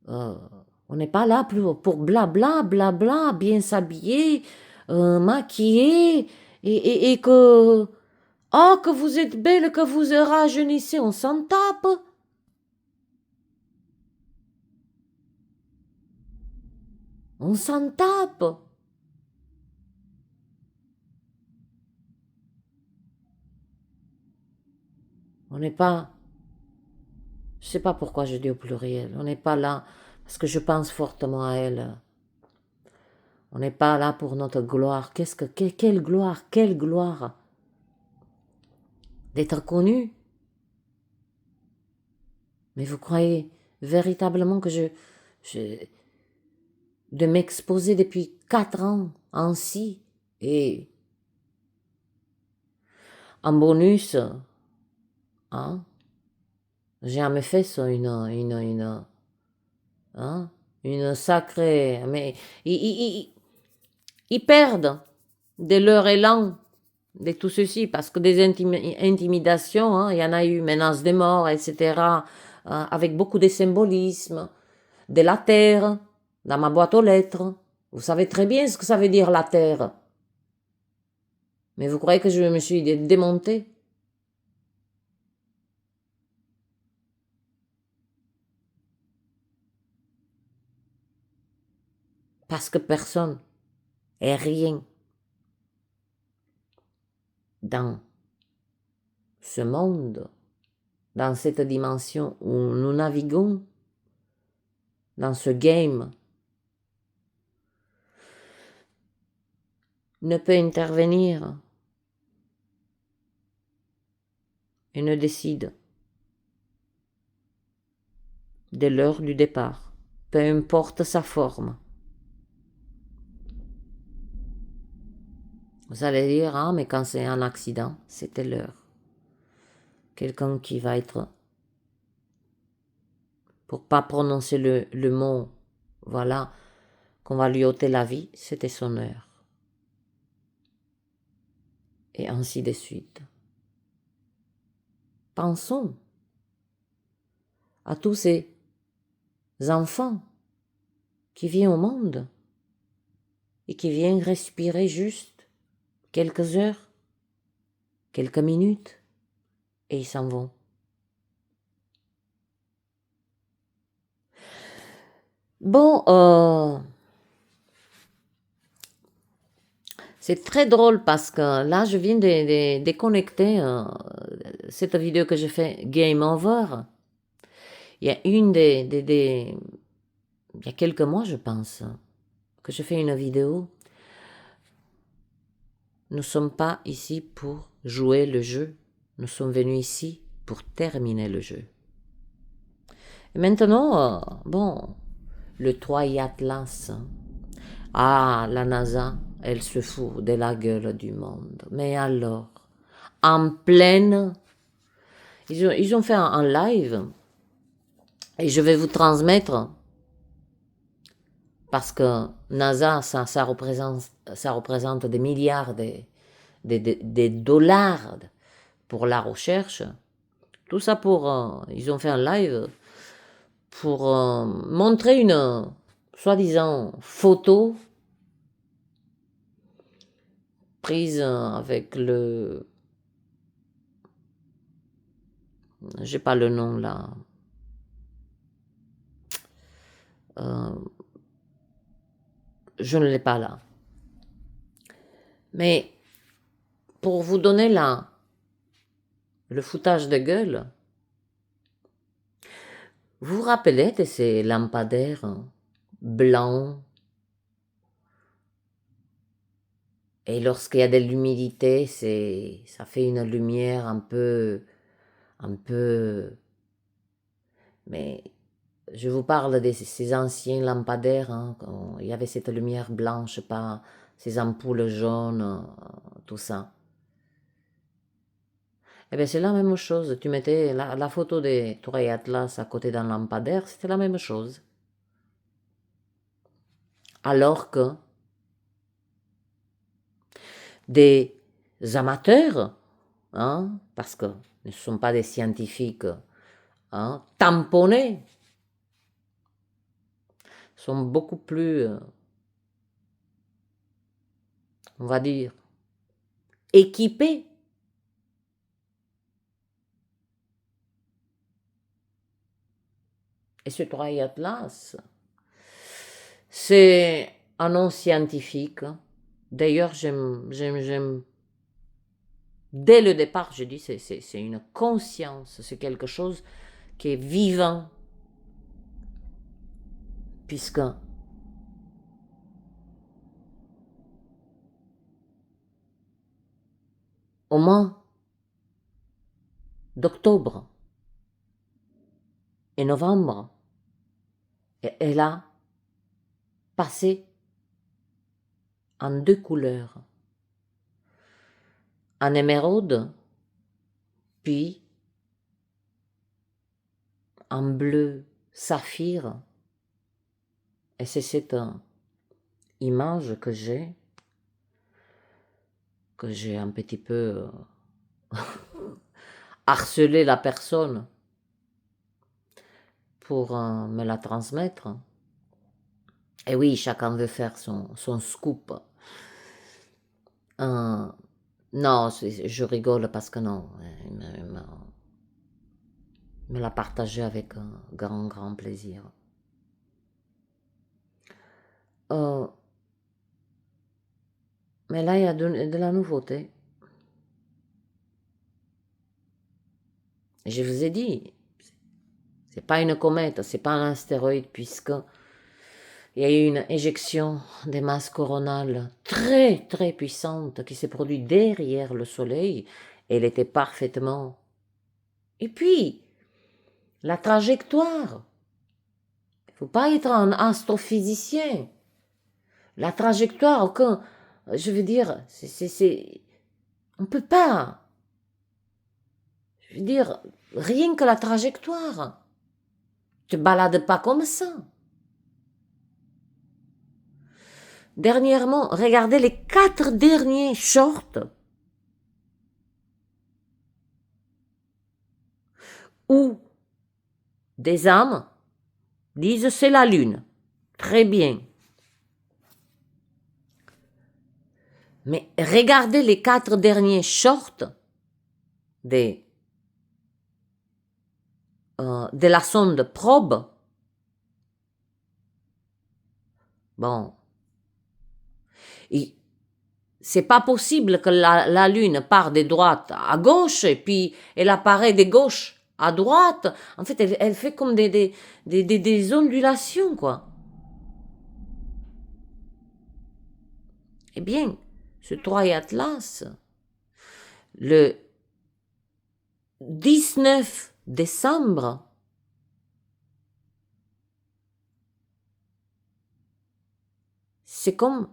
On n'est pas là pour blabla, blabla, bien s'habiller, maquiller, et que... oh, que vous êtes belle, que vous rajeunissez, on s'en tape. On s'en tape. On n'est pas... je sais pas pourquoi je dis au pluriel. On n'est pas là parce que je pense fortement à elle. On n'est pas là pour notre gloire. Quelle gloire, quelle gloire d'être connu. Mais vous croyez véritablement que de m'exposer depuis 4 ans ainsi, et en bonus, hein, j'ai à mes fesses une sacrée... mais ils perdent de leur élan de tout ceci, parce que des intimidations, hein, il y en a eu, menaces de mort, etc., avec beaucoup de symbolisme, de la terre, dans ma boîte aux lettres. Vous savez très bien ce que ça veut dire, la terre. Mais vous croyez que je me suis démontée? Parce que personne et rien dans ce monde, dans cette dimension où nous naviguons, dans ce game, ne peut intervenir et ne décide de l'heure du départ, peu importe sa forme. Vous allez dire, ah, mais quand c'est un accident, c'était l'heure. Quelqu'un qui va être pour pas prononcer le mot, voilà, qu'on va lui ôter la vie, c'était son heure. Et ainsi de suite. Pensons à tous ces enfants qui viennent au monde et qui viennent respirer juste quelques heures, quelques minutes, et ils s'en vont. Bon, c'est très drôle parce que là, je viens de déconnecter cette vidéo que j'ai fait Game Over. Il y a il y a quelques mois, je pense, que je fais une vidéo. Nous ne sommes pas ici pour jouer le jeu. Nous sommes venus ici pour terminer le jeu. Et maintenant, bon, le Troy Atlas. Ah, la NASA, elle se fout de la gueule du monde. Mais alors, en pleine... Ils ont fait un live et je vais vous transmettre parce que NASA, ça représente des milliards de dollars pour la recherche. Tout ça pour... ils ont fait un live pour montrer une soi-disant photo prise avec le... J'ai pas le nom là. Je ne l'ai pas là. Mais pour vous donner là le foutage de gueule, vous vous rappelez de ces lampadaires blancs et lorsqu'il y a de l'humidité, ça fait une lumière un peu, mais je vous parle de ces anciens lampadaires, hein, quand il y avait cette lumière blanche, pas ces ampoules jaunes, tout ça. Eh bien, c'est la même chose. Tu mettais la photo des Tours Atlas à côté d'un lampadaire, c'était la même chose. Alors que des amateurs, hein, parce que ne sont pas des scientifiques, hein, tamponnés, sont beaucoup plus, on va dire, équipés. Et ce Tour Atlas, c'est un nom scientifique. D'ailleurs, j'aime. Dès le départ, je dis, c'est une conscience, c'est quelque chose qui est vivant. Puisque au mois d'octobre et novembre, elle a passé en deux couleurs. En émeraude, puis en bleu saphir. Et c'est cette image que j'ai un petit peu harcelé la personne pour me la transmettre. Et oui, chacun veut faire son scoop. Non, je rigole parce que non, il me l'a partagé avec un grand, grand plaisir. Mais là, il y a de la nouveauté. Je vous ai dit, c'est pas une comète, c'est pas un astéroïde, puisque il y a eu une éjection des masses coronales très, très puissante qui s'est produite derrière le Soleil. Elle était parfaitement... Et puis, la trajectoire. Il ne faut pas être un astrophysicien. La trajectoire, aucun... Je veux dire, on ne peut pas. Je veux dire, rien que la trajectoire. te balades pas comme ça. Dernièrement, regardez les 4 derniers shorts où des âmes disent c'est la lune. Très bien. Mais regardez les 4 derniers shorts de la sonde probe. Bon. C'est pas possible que la lune part de droite à gauche et puis elle apparaît de gauche à droite. En fait, elle fait comme des ondulations, quoi. Eh bien, ce Troie Atlas, le 19 décembre, c'est comme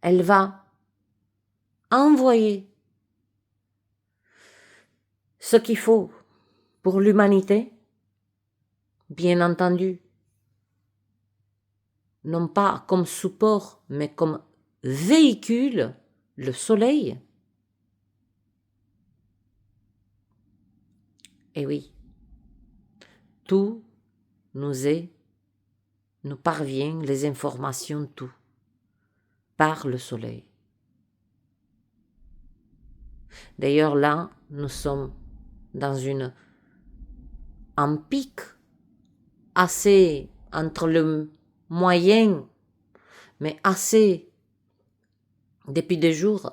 elle va envoyer ce qu'il faut pour l'humanité, bien entendu, non pas comme support, mais comme véhicule, le soleil. Et oui, tout nous parvient, les informations, tout, par le soleil. D'ailleurs, là, nous sommes dans un pic assez entre le moyen, mais assez, depuis des jours,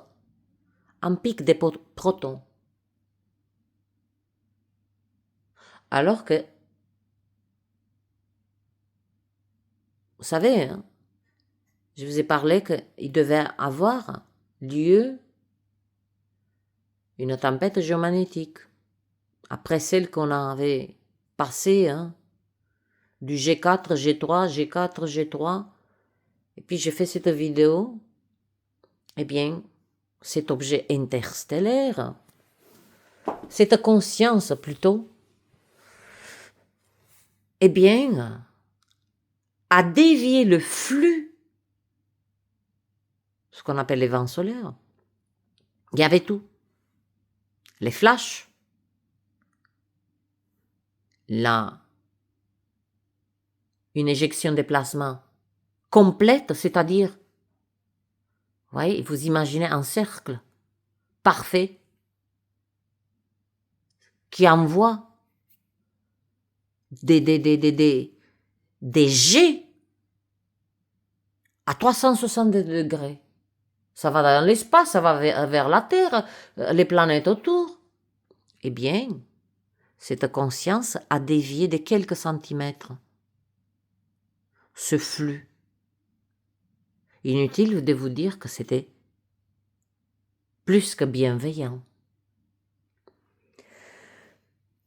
un pic des protons. Alors que, vous savez, hein, je vous ai parlé qu'il devait avoir lieu une tempête géomagnétique, après celle qu'on avait passée, hein, du G4, G3, G4, G3, et puis j'ai fait cette vidéo. Eh bien, cet objet interstellaire, cette conscience plutôt, eh bien, a dévié le flux, ce qu'on appelle les vents solaires. Il y avait tout. Les flashs, une éjection de plasma complète, c'est-à-dire, voyez, vous imaginez un cercle parfait qui envoie des jets à 360 degrés. Ça va dans l'espace, ça va vers la Terre, les planètes autour. Eh bien, cette conscience a dévié de quelques centimètres ce flux. Inutile de vous dire que c'était plus que bienveillant.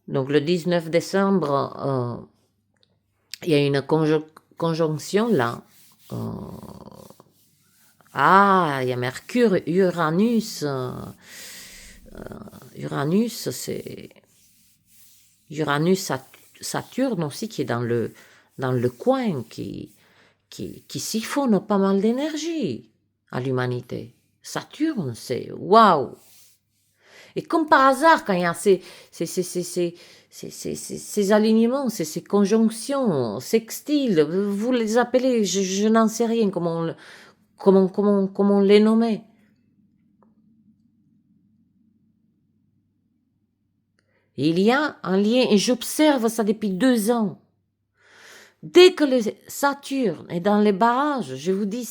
Donc le 19 décembre, il y a une conjonction là. Il y a Mercure, Uranus. Uranus, c'est Uranus, Saturne aussi qui est dans le coin, qui siphonne pas mal d'énergie à l'humanité. Saturne, c'est waouh! Et comme par hasard, quand il y a ces alignements, ces conjonctions sextiles, vous les appelez, je n'en sais rien comment on les nommait. Il y a un lien, et j'observe ça depuis 2 ans. Dès que le Saturne est dans les barrages, je vous dis,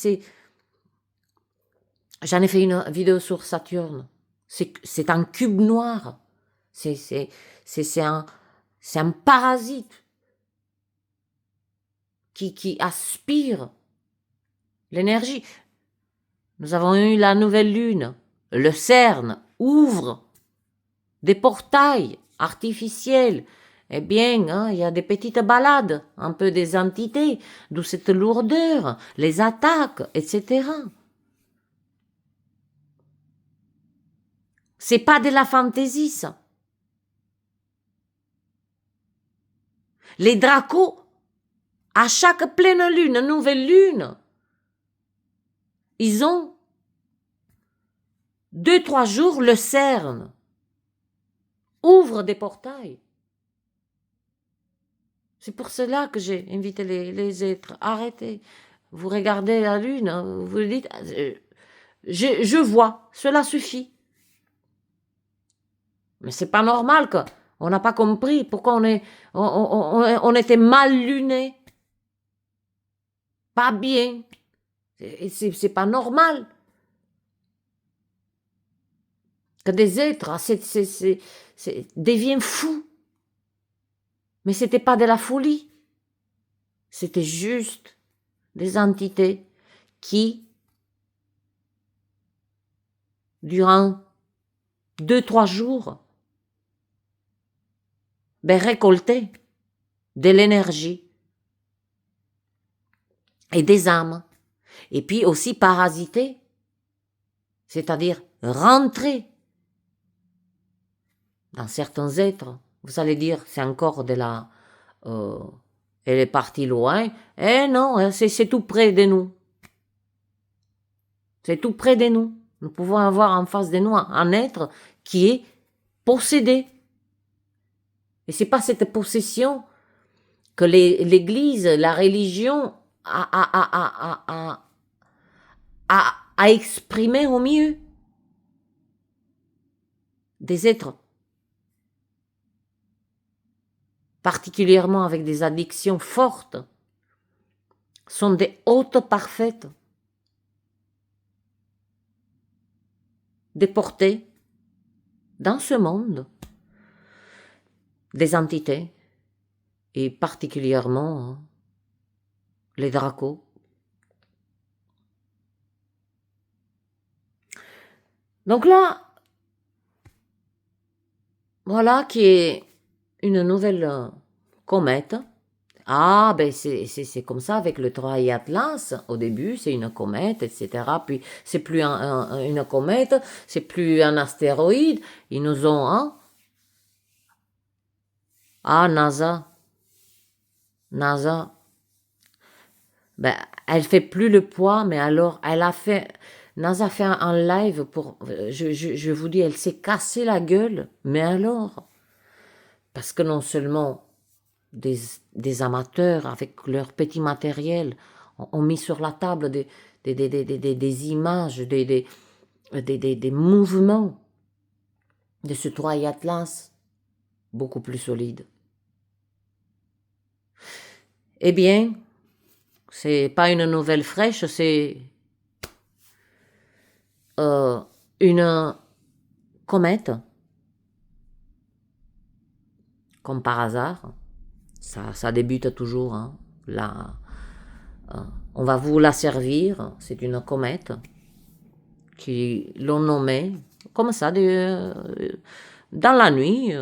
j'en ai fait une vidéo sur Saturne. C'est un cube noir. C'est un parasite qui aspire l'énergie. Nous avons eu la nouvelle lune. Le CERN ouvre des portails artificiels. Eh bien, hein, il y a des petites balades, un peu des entités, d'où cette lourdeur, les attaques, etc. C'est pas de la fantaisie, ça. Les dracos, à chaque pleine lune, nouvelle lune, ils ont 2-3 jours, le cerne ouvre des portails. C'est pour cela que j'ai invité les êtres. Arrêtez. Vous regardez la lune, vous dites, je vois, cela suffit. Mais c'est pas normal qu'on n'a pas compris pourquoi on était mal luné. Pas bien. C'est pas normal. Que des êtres deviennent fous. Mais c'était pas de la folie. C'était juste des entités qui, durant 2-3 jours, récoltaient de l'énergie et des âmes. Et puis aussi parasiter, c'est-à-dire rentrer dans certains êtres. Vous allez dire, c'est encore de la... elle est partie loin. Eh non, c'est tout près de nous. C'est tout près de nous. Nous pouvons avoir en face de nous un être qui est possédé. Et c'est pas cette possession que l'Église, la religion a exprimé au mieux. Des êtres particulièrement avec des addictions fortes, sont des hôtes parfaites, déportés dans ce monde des entités, et particulièrement les dracos. Donc là, voilà qui est une nouvelle comète. Ah, ben c'est comme ça avec le Troie Atlas. Au début, c'est une comète, etc. Puis c'est plus une comète, c'est plus un astéroïde. Ils nous ont... Hein? Ah, NASA. Ben, elle fait plus le poids, mais alors, NASA a fait un live pour... Je vous dis, elle s'est cassée la gueule. Mais alors... Parce que non seulement des amateurs avec leur petit matériel ont mis sur la table des images, des mouvements de ce Troie Atlas beaucoup plus solide. Eh bien, c'est pas une nouvelle fraîche, c'est une comète, comme par hasard. Ça débute toujours, hein. Là, on va vous la servir. C'est une comète qui l'ont nommée comme ça dans la nuit.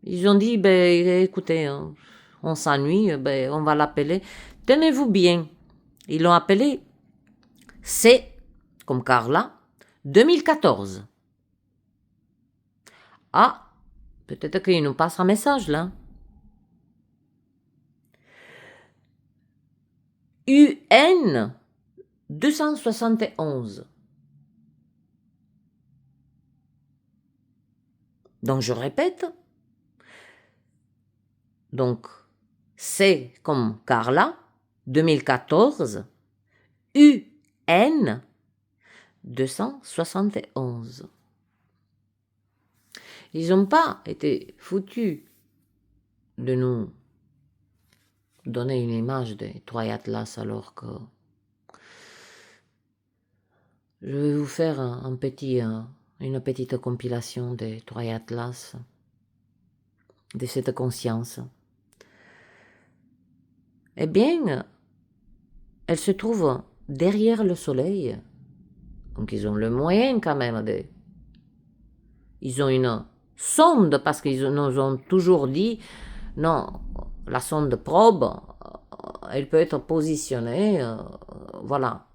Ils ont dit, écoutez, hein, on s'ennuie, on va l'appeler. Tenez-vous bien, ils l'ont appelé C, comme Carla, 2014. Ah, peut-être qu'il nous passe un message là. UN 271. Donc je répète. Donc C comme Carla, 2014, UN 271. Ils n'ont pas été foutus de nous donner une image des Troie Atlas alors que je vais vous faire une petite compilation des Troie Atlas, de cette conscience. Eh bien, elle se trouve derrière le soleil. Donc ils ont le moyen quand même Ils ont une sonde parce qu'ils nous ont toujours dit non, la sonde probe, elle peut être positionnée, voilà,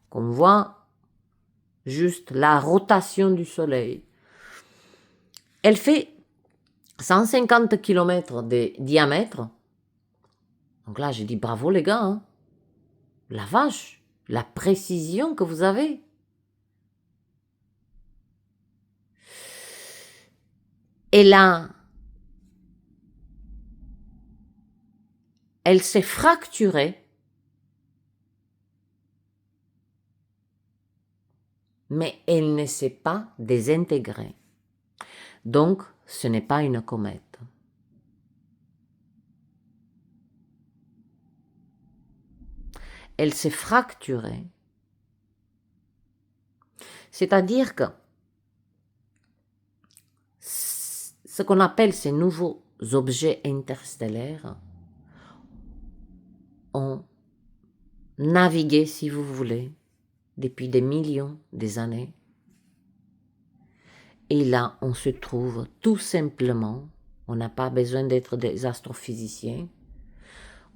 qu'on voit juste la rotation du soleil. Elle fait 150 km de diamètre. Donc là, j'ai dit bravo les gars, hein. La vache, la précision que vous avez. Et là, elle s'est fracturée, mais elle ne s'est pas désintégrée. Donc, ce n'est pas une comète. Elle s'est fracturée. C'est-à-dire que ce qu'on appelle ces nouveaux objets interstellaires ont navigué, si vous voulez, depuis des millions d'années. Et là, on se trouve tout simplement, on n'a pas besoin d'être des astrophysiciens,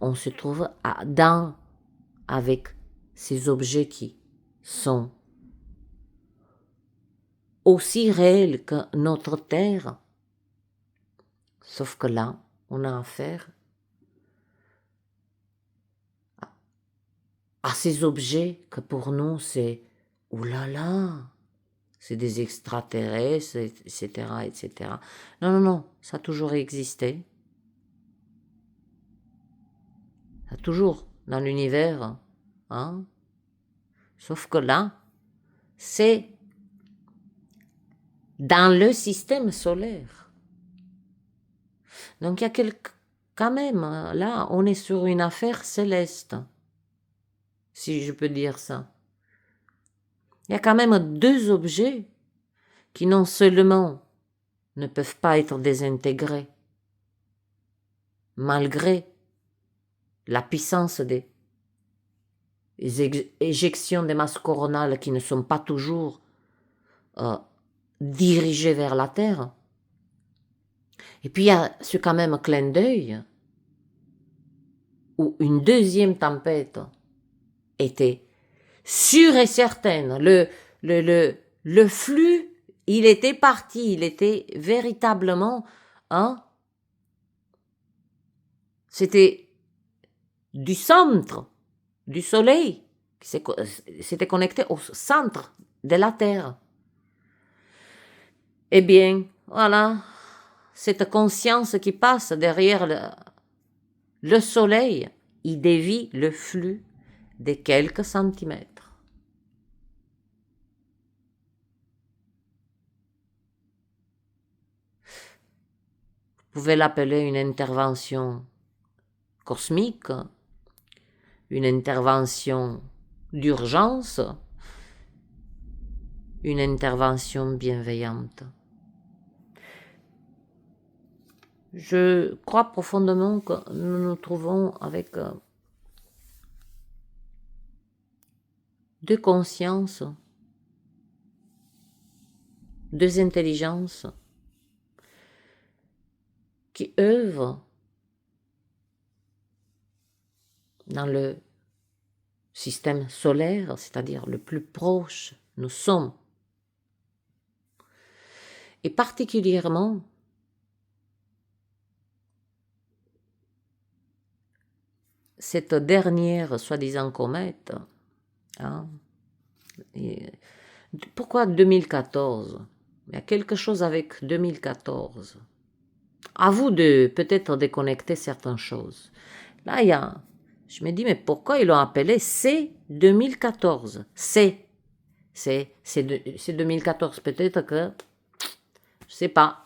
on se trouve avec ces objets qui sont aussi réels que notre Terre, sauf que là, on a affaire à ces objets que pour nous c'est oulala, c'est des extraterrestres, etc., etc. Non, non, non, ça a toujours existé. Ça a toujours dans l'univers, hein. Sauf que là, c'est dans le système solaire. Donc il y a quand même, là, on est sur une affaire céleste, si je peux dire ça. Il y a quand même deux objets qui non seulement ne peuvent pas être désintégrés, malgré la puissance des éjections des masses coronales qui ne sont pas toujours dirigées vers la Terre. Et puis il y a ce quand même clin d'œil où une deuxième tempête était sûre et certaine. Le flux, il était parti, il était véritablement, hein, c'était du centre du Soleil, qui s'était connecté au centre de la Terre. Eh bien, voilà, cette conscience qui passe derrière le Soleil, il dévie le flux de quelques centimètres. Vous pouvez l'appeler une intervention cosmique, une intervention d'urgence, une intervention bienveillante. Je crois profondément que nous nous trouvons avec deux consciences, deux intelligences qui œuvrent dans le système solaire, c'est-à-dire le plus proche nous sommes. Et particulièrement, cette dernière soi-disant comète, hein, pourquoi 2014 ? Il y a quelque chose avec 2014. À vous de peut-être déconnecter certaines choses. Là, je me dis, mais pourquoi ils l'ont appelé C 2014 c'est 2014, peut-être que, je sais pas.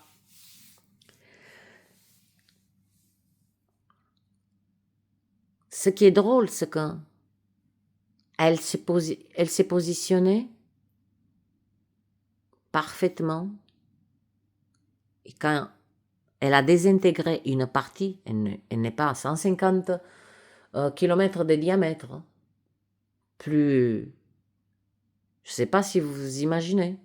Ce qui est drôle, c'est qu'elle s'est positionnée parfaitement, et quand elle a désintégré une partie, elle n'est pas à 150 km de diamètre, plus, je ne sais pas si vous imaginez.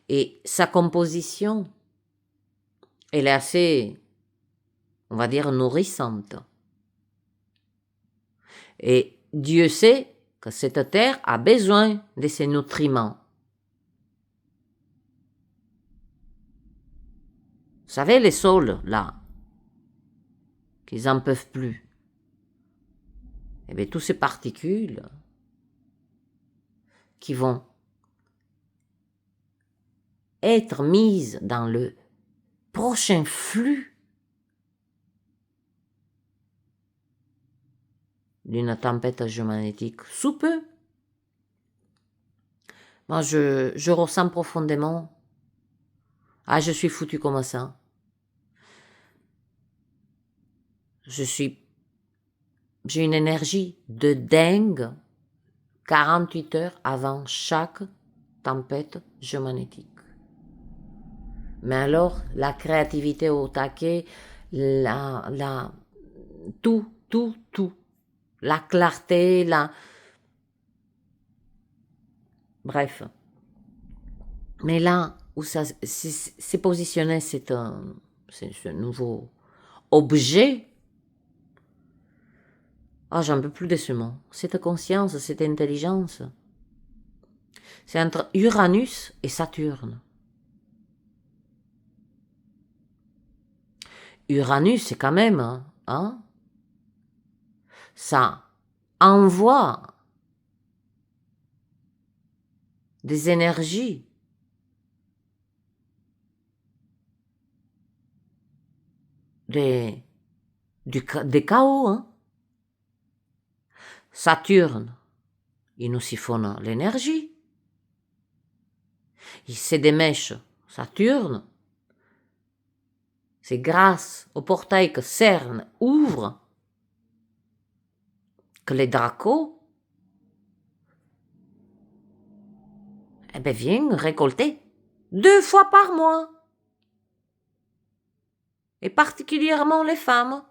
Et sa composition, elle est assez, on va dire, nourrissante. Et Dieu sait que cette terre a besoin de ces nutriments. savez, les sols, là, qu'ils n'en peuvent plus. Eh bien, toutes ces particules qui vont être mises dans le prochain flux d'une tempête géomagnétique sous peu. Moi, je ressens profondément, je suis foutu comme ça. J'ai une énergie de dingue 48 heures avant chaque tempête géomagnétique. Mais alors, la créativité au taquet, tout. La clarté, bref. Mais là où ça s'est positionné, c'est ce nouveau objet. J'en peux plus de ce mot. Cette conscience, cette intelligence. C'est entre Uranus et Saturne. Uranus, c'est quand même, ça envoie des énergies des chaos. Saturne, il nous siphonne l'énergie. C'est des mèches. Saturne, c'est grâce au portail que CERN ouvre que les dracos viennent récolter 2 fois par mois. Et particulièrement les femmes.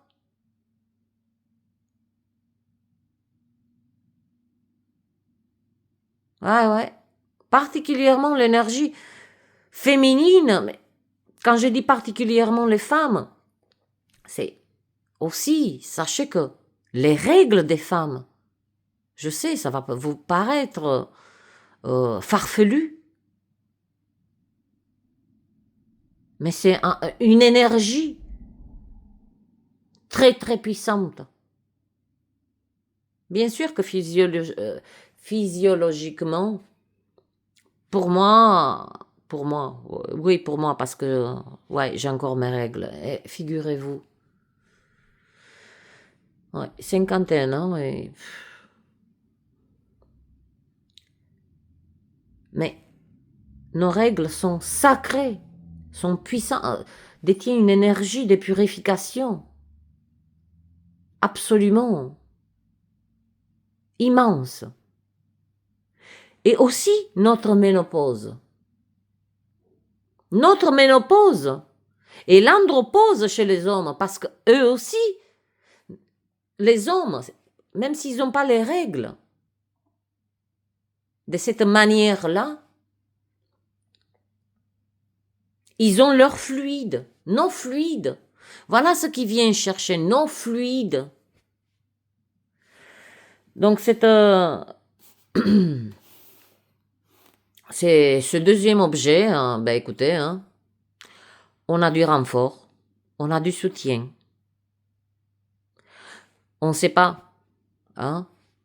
Ouais. Particulièrement l'énergie féminine. Mais quand je dis particulièrement les femmes, c'est aussi, sachez que les règles des femmes, je sais, ça va vous paraître farfelu, mais c'est une énergie très très puissante. Bien sûr que physiologiquement, pour moi, oui, pour moi, parce que j'ai encore mes règles. Et figurez-vous, 51 ans et... Mais nos règles sont sacrées, sont puissantes, détiennent une énergie de purification absolument immense. Et aussi notre ménopause. Notre ménopause et l'andropause chez les hommes, parce que eux aussi, les hommes, même s'ils n'ont pas les règles, de cette manière-là, ils ont leur fluide, nos fluides. Voilà ce qui vient chercher, nos fluides. Donc c'est ce deuxième objet, écoutez, on a du renfort, on a du soutien. On ne sait pas,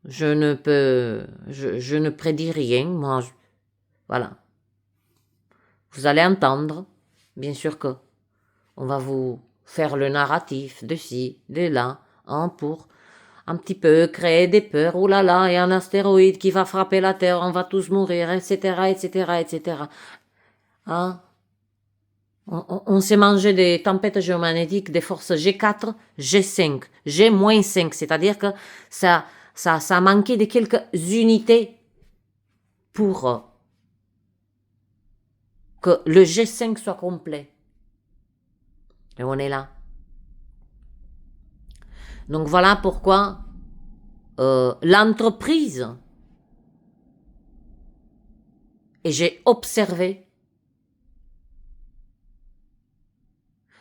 je ne prédis rien, moi, voilà. Vous allez entendre, bien sûr que on va vous faire le narratif de ci, de là, pour un petit peu créer des peurs. Oh là là, il y a un astéroïde qui va frapper la Terre, on va tous mourir, etc. On s'est mangé des tempêtes géomagnétiques des forces G4, G5, G-5, c'est-à-dire que ça a manqué de quelques unités pour que le G5 soit complet. Et on est là. Donc voilà pourquoi l'entreprise, et j'ai observé,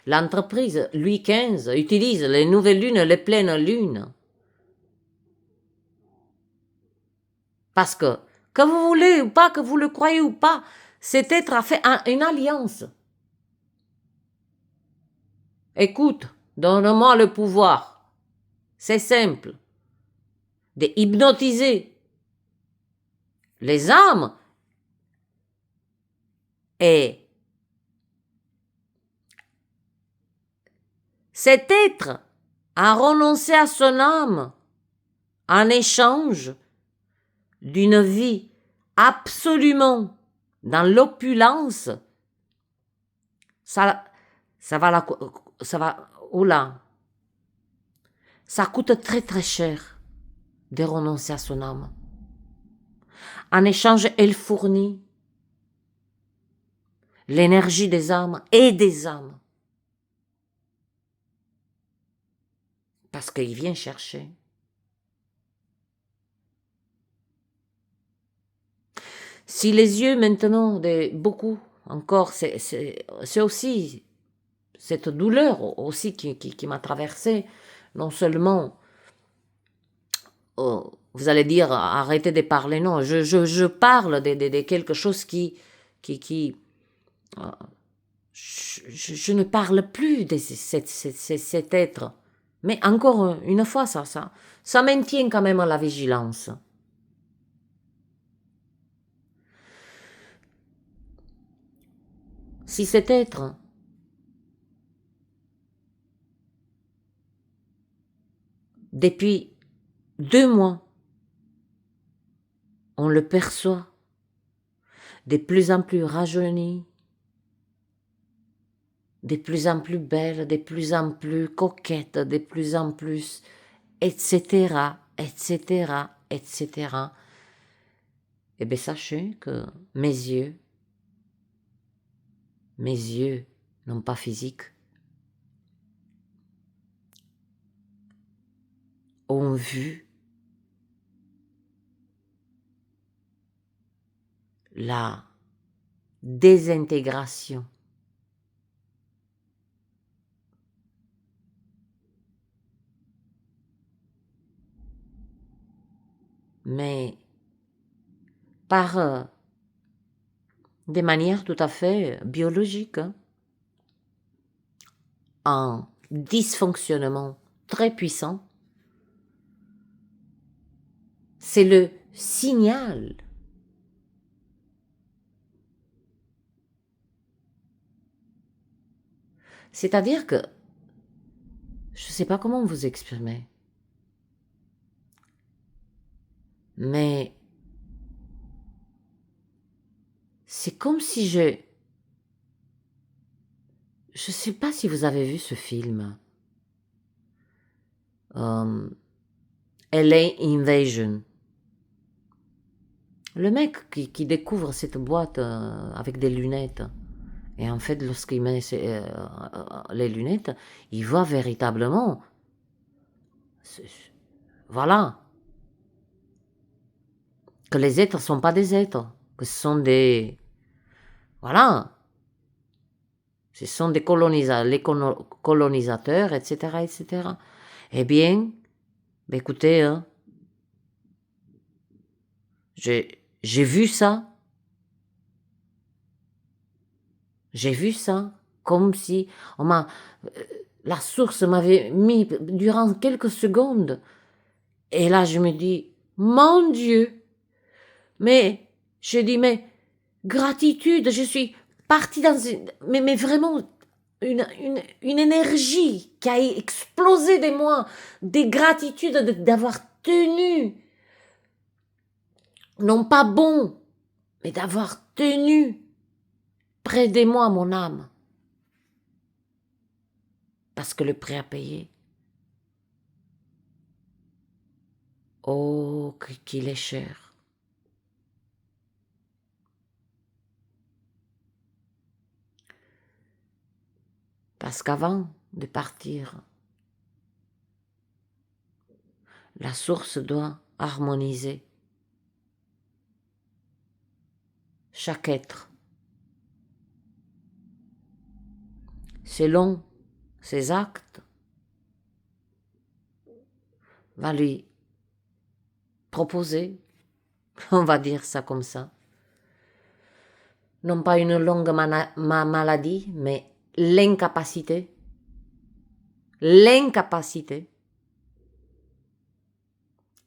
l'entreprise Louis XV utilise les nouvelles lunes, les pleines lunes. Parce que vous voulez ou pas, que vous le croyez ou pas, cet être a fait une alliance Écoute, donne-moi le pouvoir. C'est simple. De hypnotiser les âmes et cet être a renoncé à son âme en échange d'une vie absolument dans l'opulence, ça va, oula, ça coûte très très cher de renoncer à son âme. En échange, elle fournit l'énergie des âmes et des âmes. Parce qu'il vient chercher. Si les yeux maintenant de beaucoup, encore, c'est aussi cette douleur aussi qui m'a traversée, non seulement, vous allez dire, arrêtez de parler, non, je parle de quelque chose je ne parle plus de cet être, mais encore une fois, ça maintient quand même la vigilance. Si cet être depuis 2 mois, on le perçoit de plus en plus rajeuni, de plus en plus belle, de plus en plus coquette, de plus en plus, etc., etc., etc. Eh bien, sachez que mes yeux, non pas physiques, ont vu la désintégration mais par des manières tout à fait biologiques, hein, en dysfonctionnement très puissant. C'est le signal c'est-à-dire que je ne sais pas comment vous exprimer, mais c'est comme si je ne sais pas si vous avez vu ce film, LA Invasion. Le mec qui découvre cette boîte avec des lunettes, et en fait, lorsqu'il met les lunettes, il voit véritablement, voilà, que les êtres ne sont pas des êtres, que ce sont des, voilà, ce sont des colonisateurs, etc., etc. Eh bien, écoutez, hein, j'ai vu ça, comme si la source m'avait mis durant quelques secondes, et là je me dis, mon Dieu, mais je dis, mais gratitude, je suis partie dans mais vraiment une énergie qui a explosé de moi, des gratitudes d'avoir tenu, non pas bon, mais d'avoir tenu près de moi mon âme. Parce que le prix à payer, oh, qu'il est cher. Parce qu'avant de partir, la source doit harmoniser chaque être selon ses actes, va lui proposer, on va dire ça comme ça, non pas une longue maladie, mais l'incapacité l'incapacité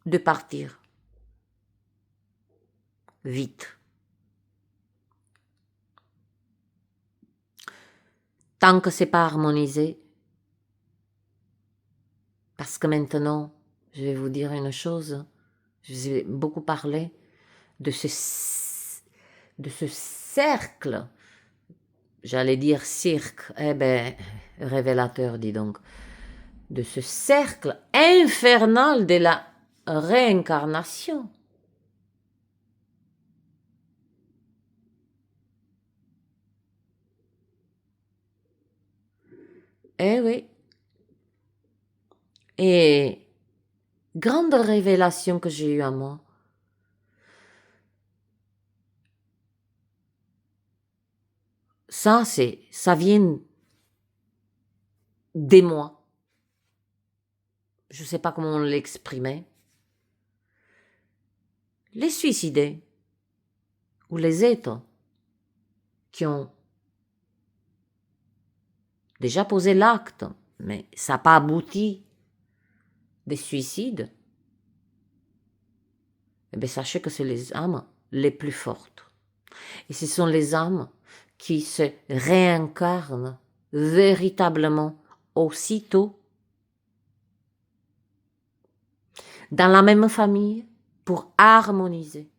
de partir vite. Tant que c'est pas harmonisé, parce que maintenant, je vais vous dire une chose, je vous ai beaucoup parlé de ce cercle, j'allais dire cirque, eh ben, révélateur, dis donc, de ce cercle infernal de la réincarnation. Eh oui. Et grande révélation que j'ai eue à moi. Ça vient des moi. Je ne sais pas comment on l'exprimait. Les suicidés, ou les êtres qui ont déjà posé l'acte, mais ça n'a pas abouti, des suicides, eh bien, sachez que c'est les âmes les plus fortes. Et ce sont les âmes qui se réincarnent véritablement aussitôt dans la même famille pour harmoniser.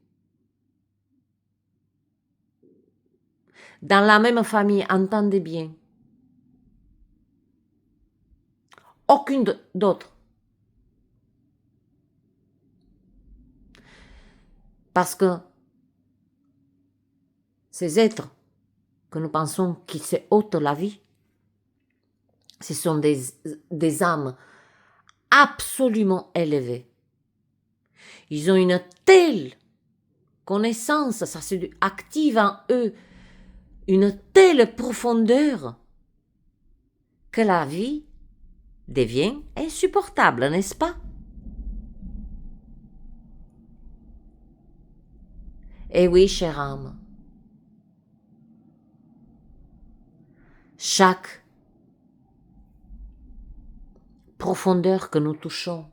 Dans la même famille, entendez bien, aucune d'autre. Parce que ces êtres que nous pensons qui se ôtent la vie, ce sont des âmes absolument élevées. Ils ont une telle connaissance, ça active en eux une telle profondeur que la vie devient insupportable, n'est-ce pas? Eh oui, chère âme, chaque profondeur que nous touchons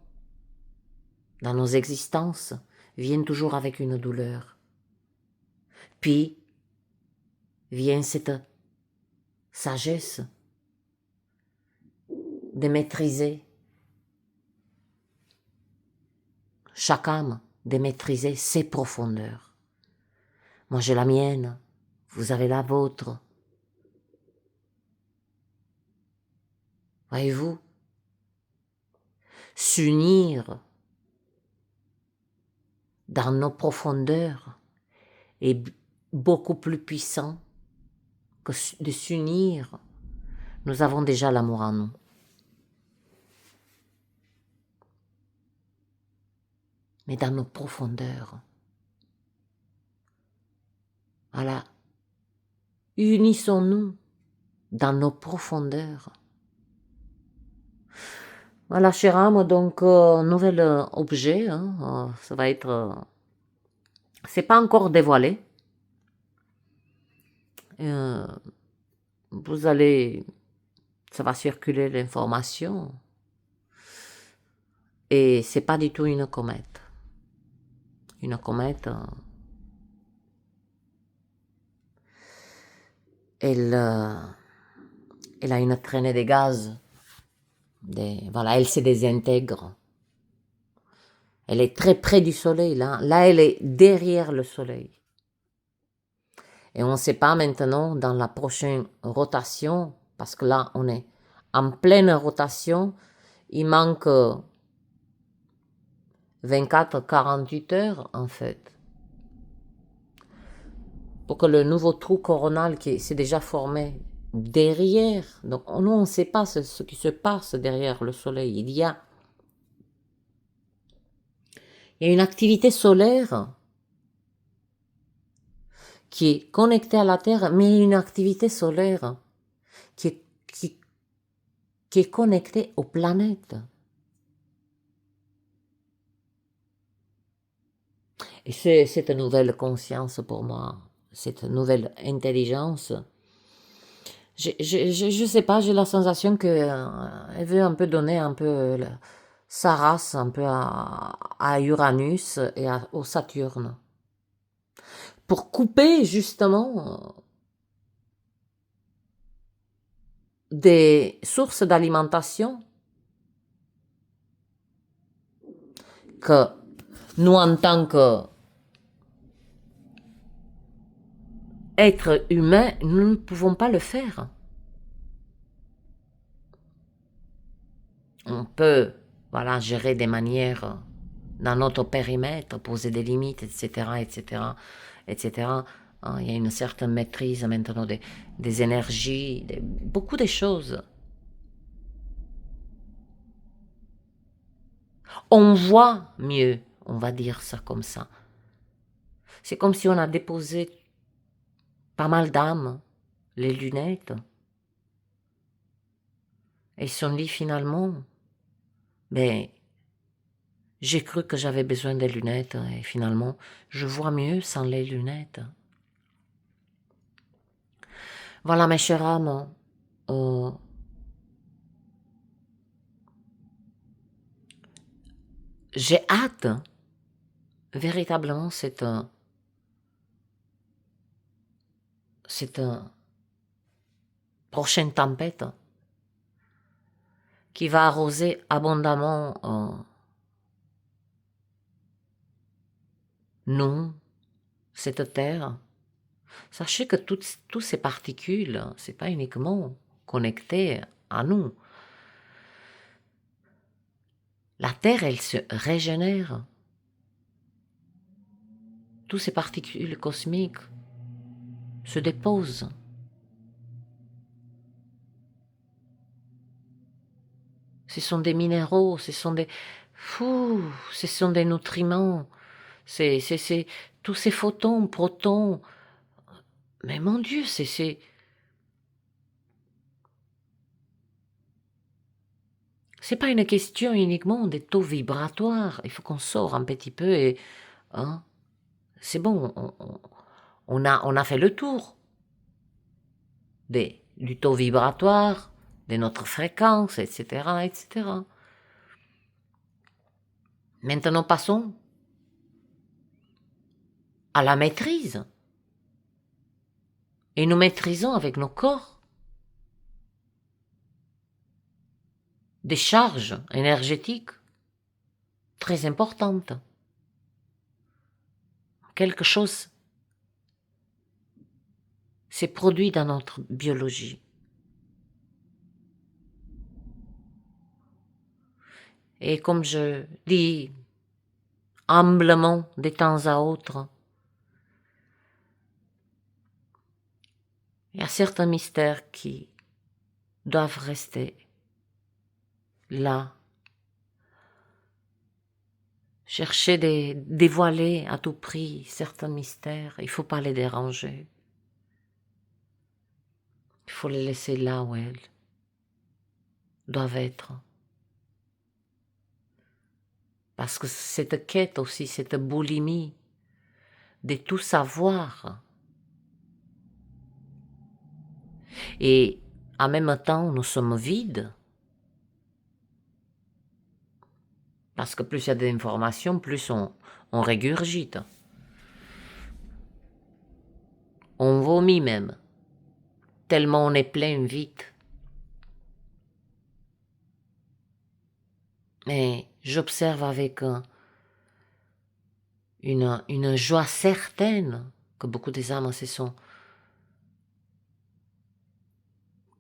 dans nos existences vient toujours avec une douleur. Puis vient cette sagesse de maîtriser chaque âme, de maîtriser ses profondeurs. Moi j'ai la mienne, vous avez la vôtre. Voyez-vous, s'unir dans nos profondeurs est beaucoup plus puissant que de s'unir. Nous avons déjà l'amour en nous. Mais dans nos profondeurs, voilà, unissons-nous dans nos profondeurs. Voilà, chère âme, donc nouvel objet, hein, ça va être, c'est pas encore dévoilé. Vous allez, ça va circuler l'information, et c'est pas du tout une comète. Une comète, elle a une traînée de gaz. Voilà, elle se désintègre. Elle est très près du soleil, là. Là, elle est derrière le soleil. Et on ne sait pas maintenant, dans la prochaine rotation, parce que là, on est en pleine rotation, il manque 24-48 heures, en fait, pour que le nouveau trou coronal qui s'est déjà formé derrière, donc nous, on ne sait pas ce qui se passe derrière le soleil. Il y a une activité solaire qui est connectée à la Terre, mais une activité solaire qui est connectée aux planètes. Et c'est cette nouvelle conscience pour moi, cette nouvelle intelligence, Je sais pas, j'ai la sensation que elle veut un peu donner un peu sa race un peu à Uranus et au Saturne. Pour couper justement des sources d'alimentation que nous, en tant qu'êtres humains, nous ne pouvons pas le faire. On peut, voilà, gérer des manières dans notre périmètre, poser des limites, etc., etc., etc. Hein, il y a une certaine maîtrise maintenant des énergies, beaucoup de choses. On voit mieux, on va dire ça comme ça. C'est comme si on a déposé pas mal d'âmes, les lunettes, et ils se sont dit finalement, ben, j'ai cru que j'avais besoin des lunettes, et finalement, je vois mieux sans les lunettes. Voilà, mes chers âmes, j'ai hâte, véritablement, cette prochaine tempête qui va arroser abondamment nous, cette terre. Sachez que toutes ces particules, c'est pas uniquement connecté à nous. La Terre, elle se régénère. Toutes ces particules cosmiques se déposent. Ce sont des minéraux, ce sont des nutriments, c'est tous ces photons, protons. Mais mon Dieu, c'est pas une question uniquement des taux vibratoires. Il faut qu'on sorte un petit peu et hein, c'est bon, on a fait le tour du taux vibratoire, de notre fréquence, etc., etc. Maintenant, passons à la maîtrise. Et nous maîtrisons avec nos corps des charges énergétiques très importantes. Quelque chose s'est produit dans notre biologie. Et comme je dis humblement de temps à autre, il y a certains mystères qui doivent rester là. Chercher de dévoiler à tout prix certains mystères, il ne faut pas les déranger. Il faut les laisser là où elles doivent être. Parce que cette quête aussi, cette boulimie de tout savoir, et en même temps nous sommes vides, parce que plus il y a d'informations, plus on régurgite. On vomit même, tellement on est plein vite. Mais j'observe avec une joie certaine que beaucoup des âmes se sont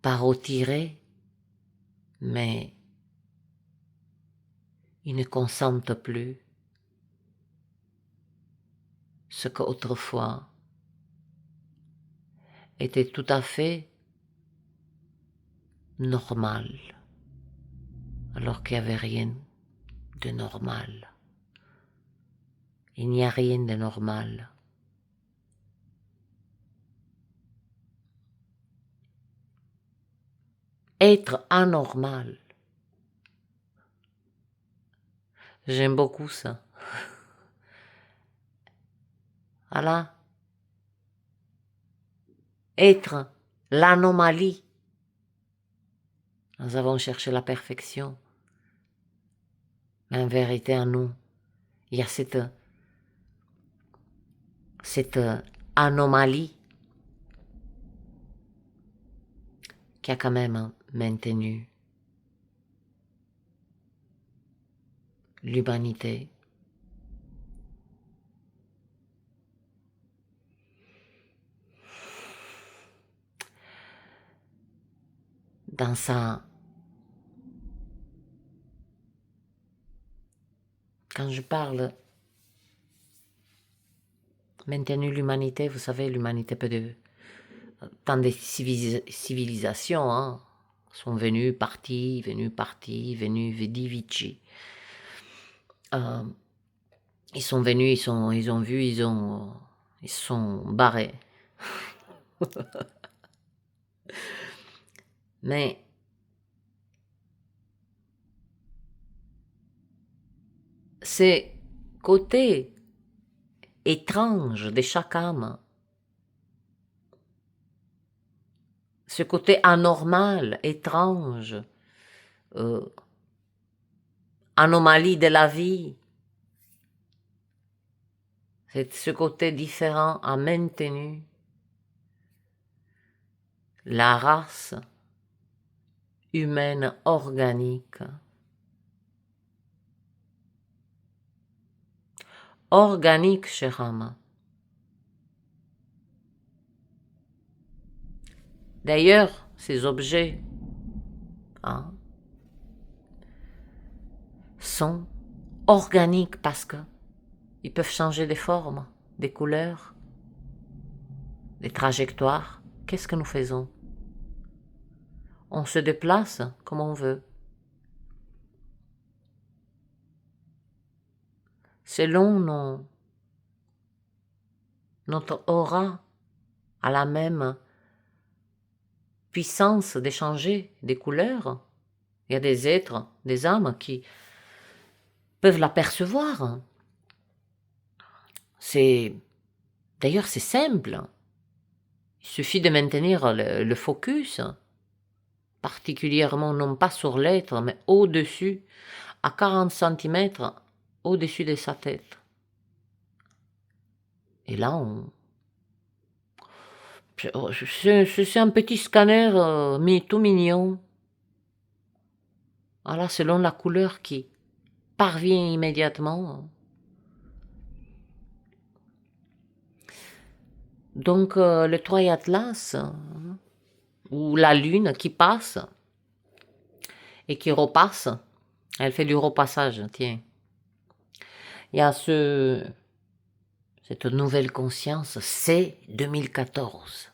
pas retirées, mais ils ne consentent plus ce qu'autrefois était tout à fait normal, alors qu'il n'y avait rien de normal. Il n'y a rien de normal. Être anormal, j'aime beaucoup ça. Voilà. Être l'anomalie. Nous avons cherché la perfection. Mais en vérité, en nous, il y a cette anomalie qui a quand même maintenu l'humanité dans sa... Quand je parle maintenu l'humanité, vous savez, l'humanité peut de... Tant de civilisations hein, sont venues, parties, vedi, vici. Ils sont venus, ils ont vu, ils sont barrés. Mais c'est côté étrange de chaque âme, ce côté anormal, étrange, anomalie de la vie, c'est ce côté différent a maintenu la race humaine organique. Organique, chère âme. D'ailleurs, ces objets hein, sont organiques parce que ils peuvent changer des formes, des couleurs, des trajectoires. Qu'est-ce que nous faisons? On se déplace comme on veut. Selon notre aura a la même puissance d'échanger des couleurs. Il y a des êtres, des âmes qui peuvent l'apercevoir. D'ailleurs, c'est simple. Il suffit de maintenir le focus, particulièrement non pas sur l'être, mais au-dessus, à 40 cm au-dessus de sa tête. Et là, c'est un petit scanner tout mignon. Voilà, selon la couleur qui parvient immédiatement. Donc, le Troy Atlas, ou la Lune qui passe et qui repasse, elle fait du repassage, tiens. Il y a cette nouvelle conscience, c'est 2014.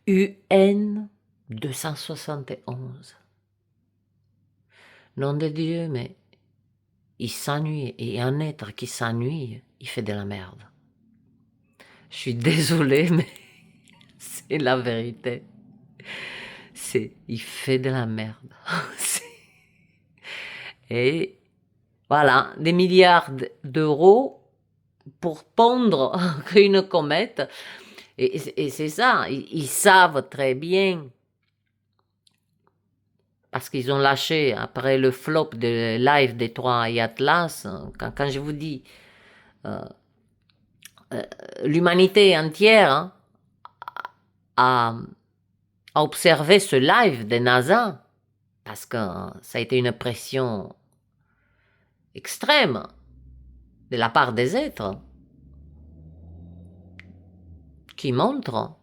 UN 271. Nom de Dieu, mais il s'ennuie, et un être qui s'ennuie, il fait de la merde. Je suis désolée, mais c'est la vérité. Il fait de la merde. Et voilà, des milliards d'euros pour pondre une comète. Et c'est ça, ils savent très bien, parce qu'ils ont lâché après le flop de live des Troy et Atlas, quand je vous dis l'humanité entière hein, a observé ce live de NASA, parce que ça a été une pression extrême de la part des êtres qui montrent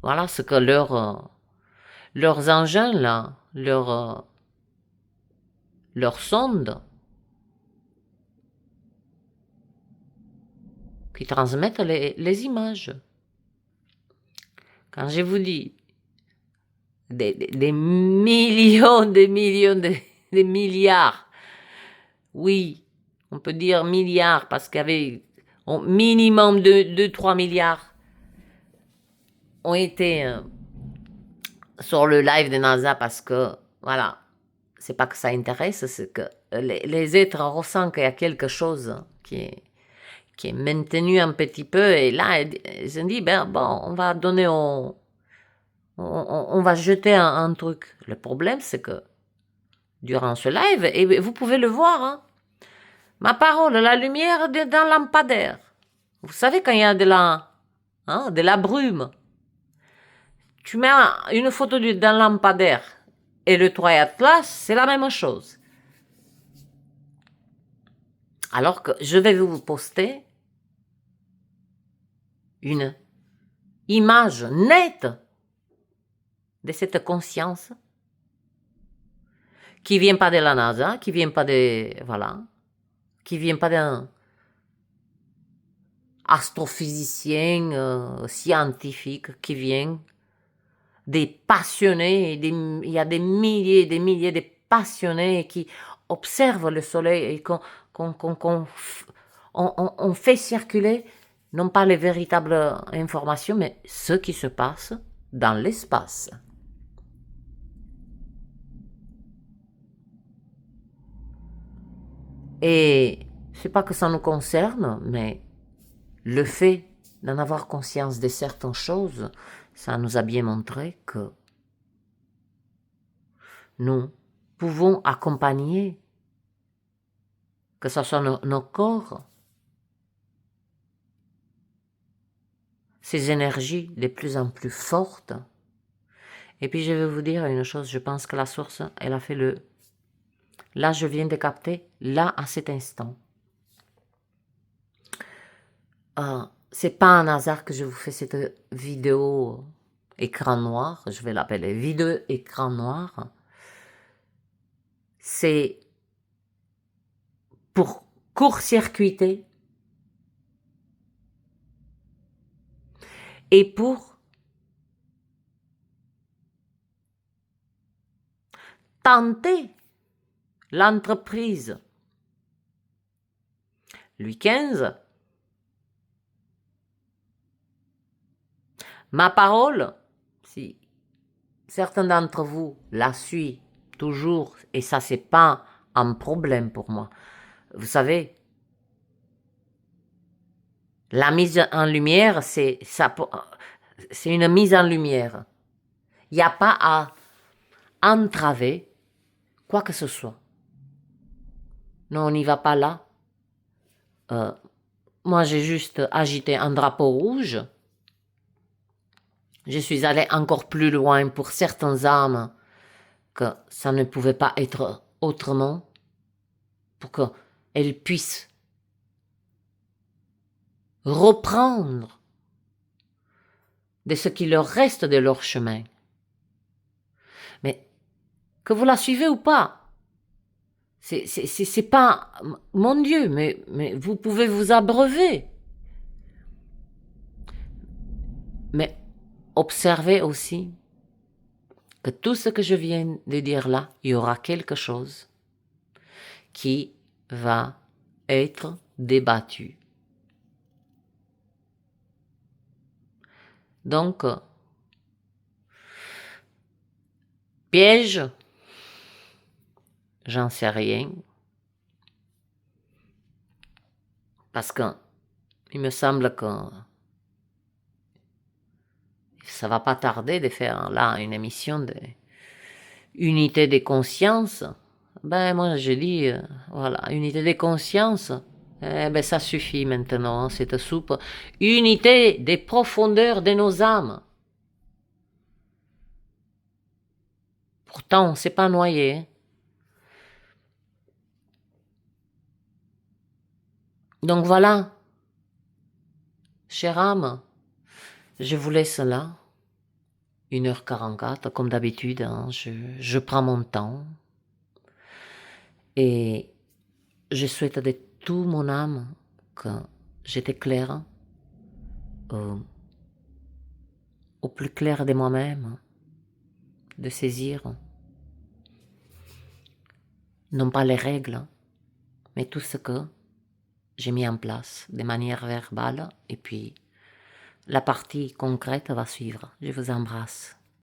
voilà ce que leurs engins là, leurs sondes qui transmettent les images. Quand je vous dis des millions, des milliards, oui, on peut dire milliards parce qu'il y avait au minimum 2-3 milliards ont été sur le live de NASA parce que, voilà, c'est pas que ça intéresse, c'est que les êtres ressentent qu'il y a quelque chose qui est maintenu un petit peu, et là, ils se disent, ben bon, on va donner on va jeter un truc. Le problème, c'est que durant ce live, et vous pouvez le voir, hein, ma parole, la lumière d'un lampadaire. Vous savez, quand il y a de la brume, tu mets une photo d'un lampadaire et le Troy Atlas, c'est la même chose. Alors que je vais vous poster une image nette de cette conscience qui vient pas de la NASA, qui vient pas qui vient pas d'un astrophysicien scientifique, qui vient des passionnés, il y a des milliers et des milliers de passionnés qui observent le soleil et on fait circuler non pas les véritables informations, mais ce qui se passe dans l'espace. Et c'est pas que ça nous concerne, mais le fait d'en avoir conscience de certaines choses, ça nous a bien montré que nous pouvons accompagner, que ce soit nos corps, ces énergies de plus en plus fortes. Et puis je vais vous dire une chose, je pense que la source, elle a fait le... Là, je viens de capter, là, à cet instant. C'est pas un hasard que je vous fais cette vidéo écran noir, je vais l'appeler vidéo écran noir. C'est pour court-circuiter et pour tenter l'entreprise Louis XV. Ma parole, si certains d'entre vous la suivent toujours, et ça c'est pas un problème pour moi. Vous savez, la mise en lumière, c'est une mise en lumière. Il n'y a pas à entraver quoi que ce soit. Non, on n'y va pas là. Moi, j'ai juste agité un drapeau rouge. Je suis allé encore plus loin pour certaines âmes que ça ne pouvait pas être autrement, pour qu'elles puissent reprendre de ce qui leur reste de leur chemin. Mais que vous la suivez ou pas, c'est pas, mon Dieu, mais vous pouvez vous abreuver. Mais observez aussi que tout ce que je viens de dire là, il y aura quelque chose qui va être débattu. Donc, piège, j'en sais rien. Parce que il me semble que ça va pas tarder de faire là une émission de unité des consciences. Ben moi je dis, voilà, unité des consciences. Eh ben ça suffit maintenant, cette soupe. Unité des profondeurs de nos âmes. Pourtant, on ne s'est pas noyé. Hein. Donc voilà, chère âme, je vous laisse là. 1h44, comme d'habitude, hein, je prends mon temps. Et je souhaite de tout mon âme que j'étais claire, au plus clair de moi-même, de saisir, non pas les règles, mais tout ce que j'ai mis en place de manière verbale, et puis la partie concrète va suivre. Je vous embrasse.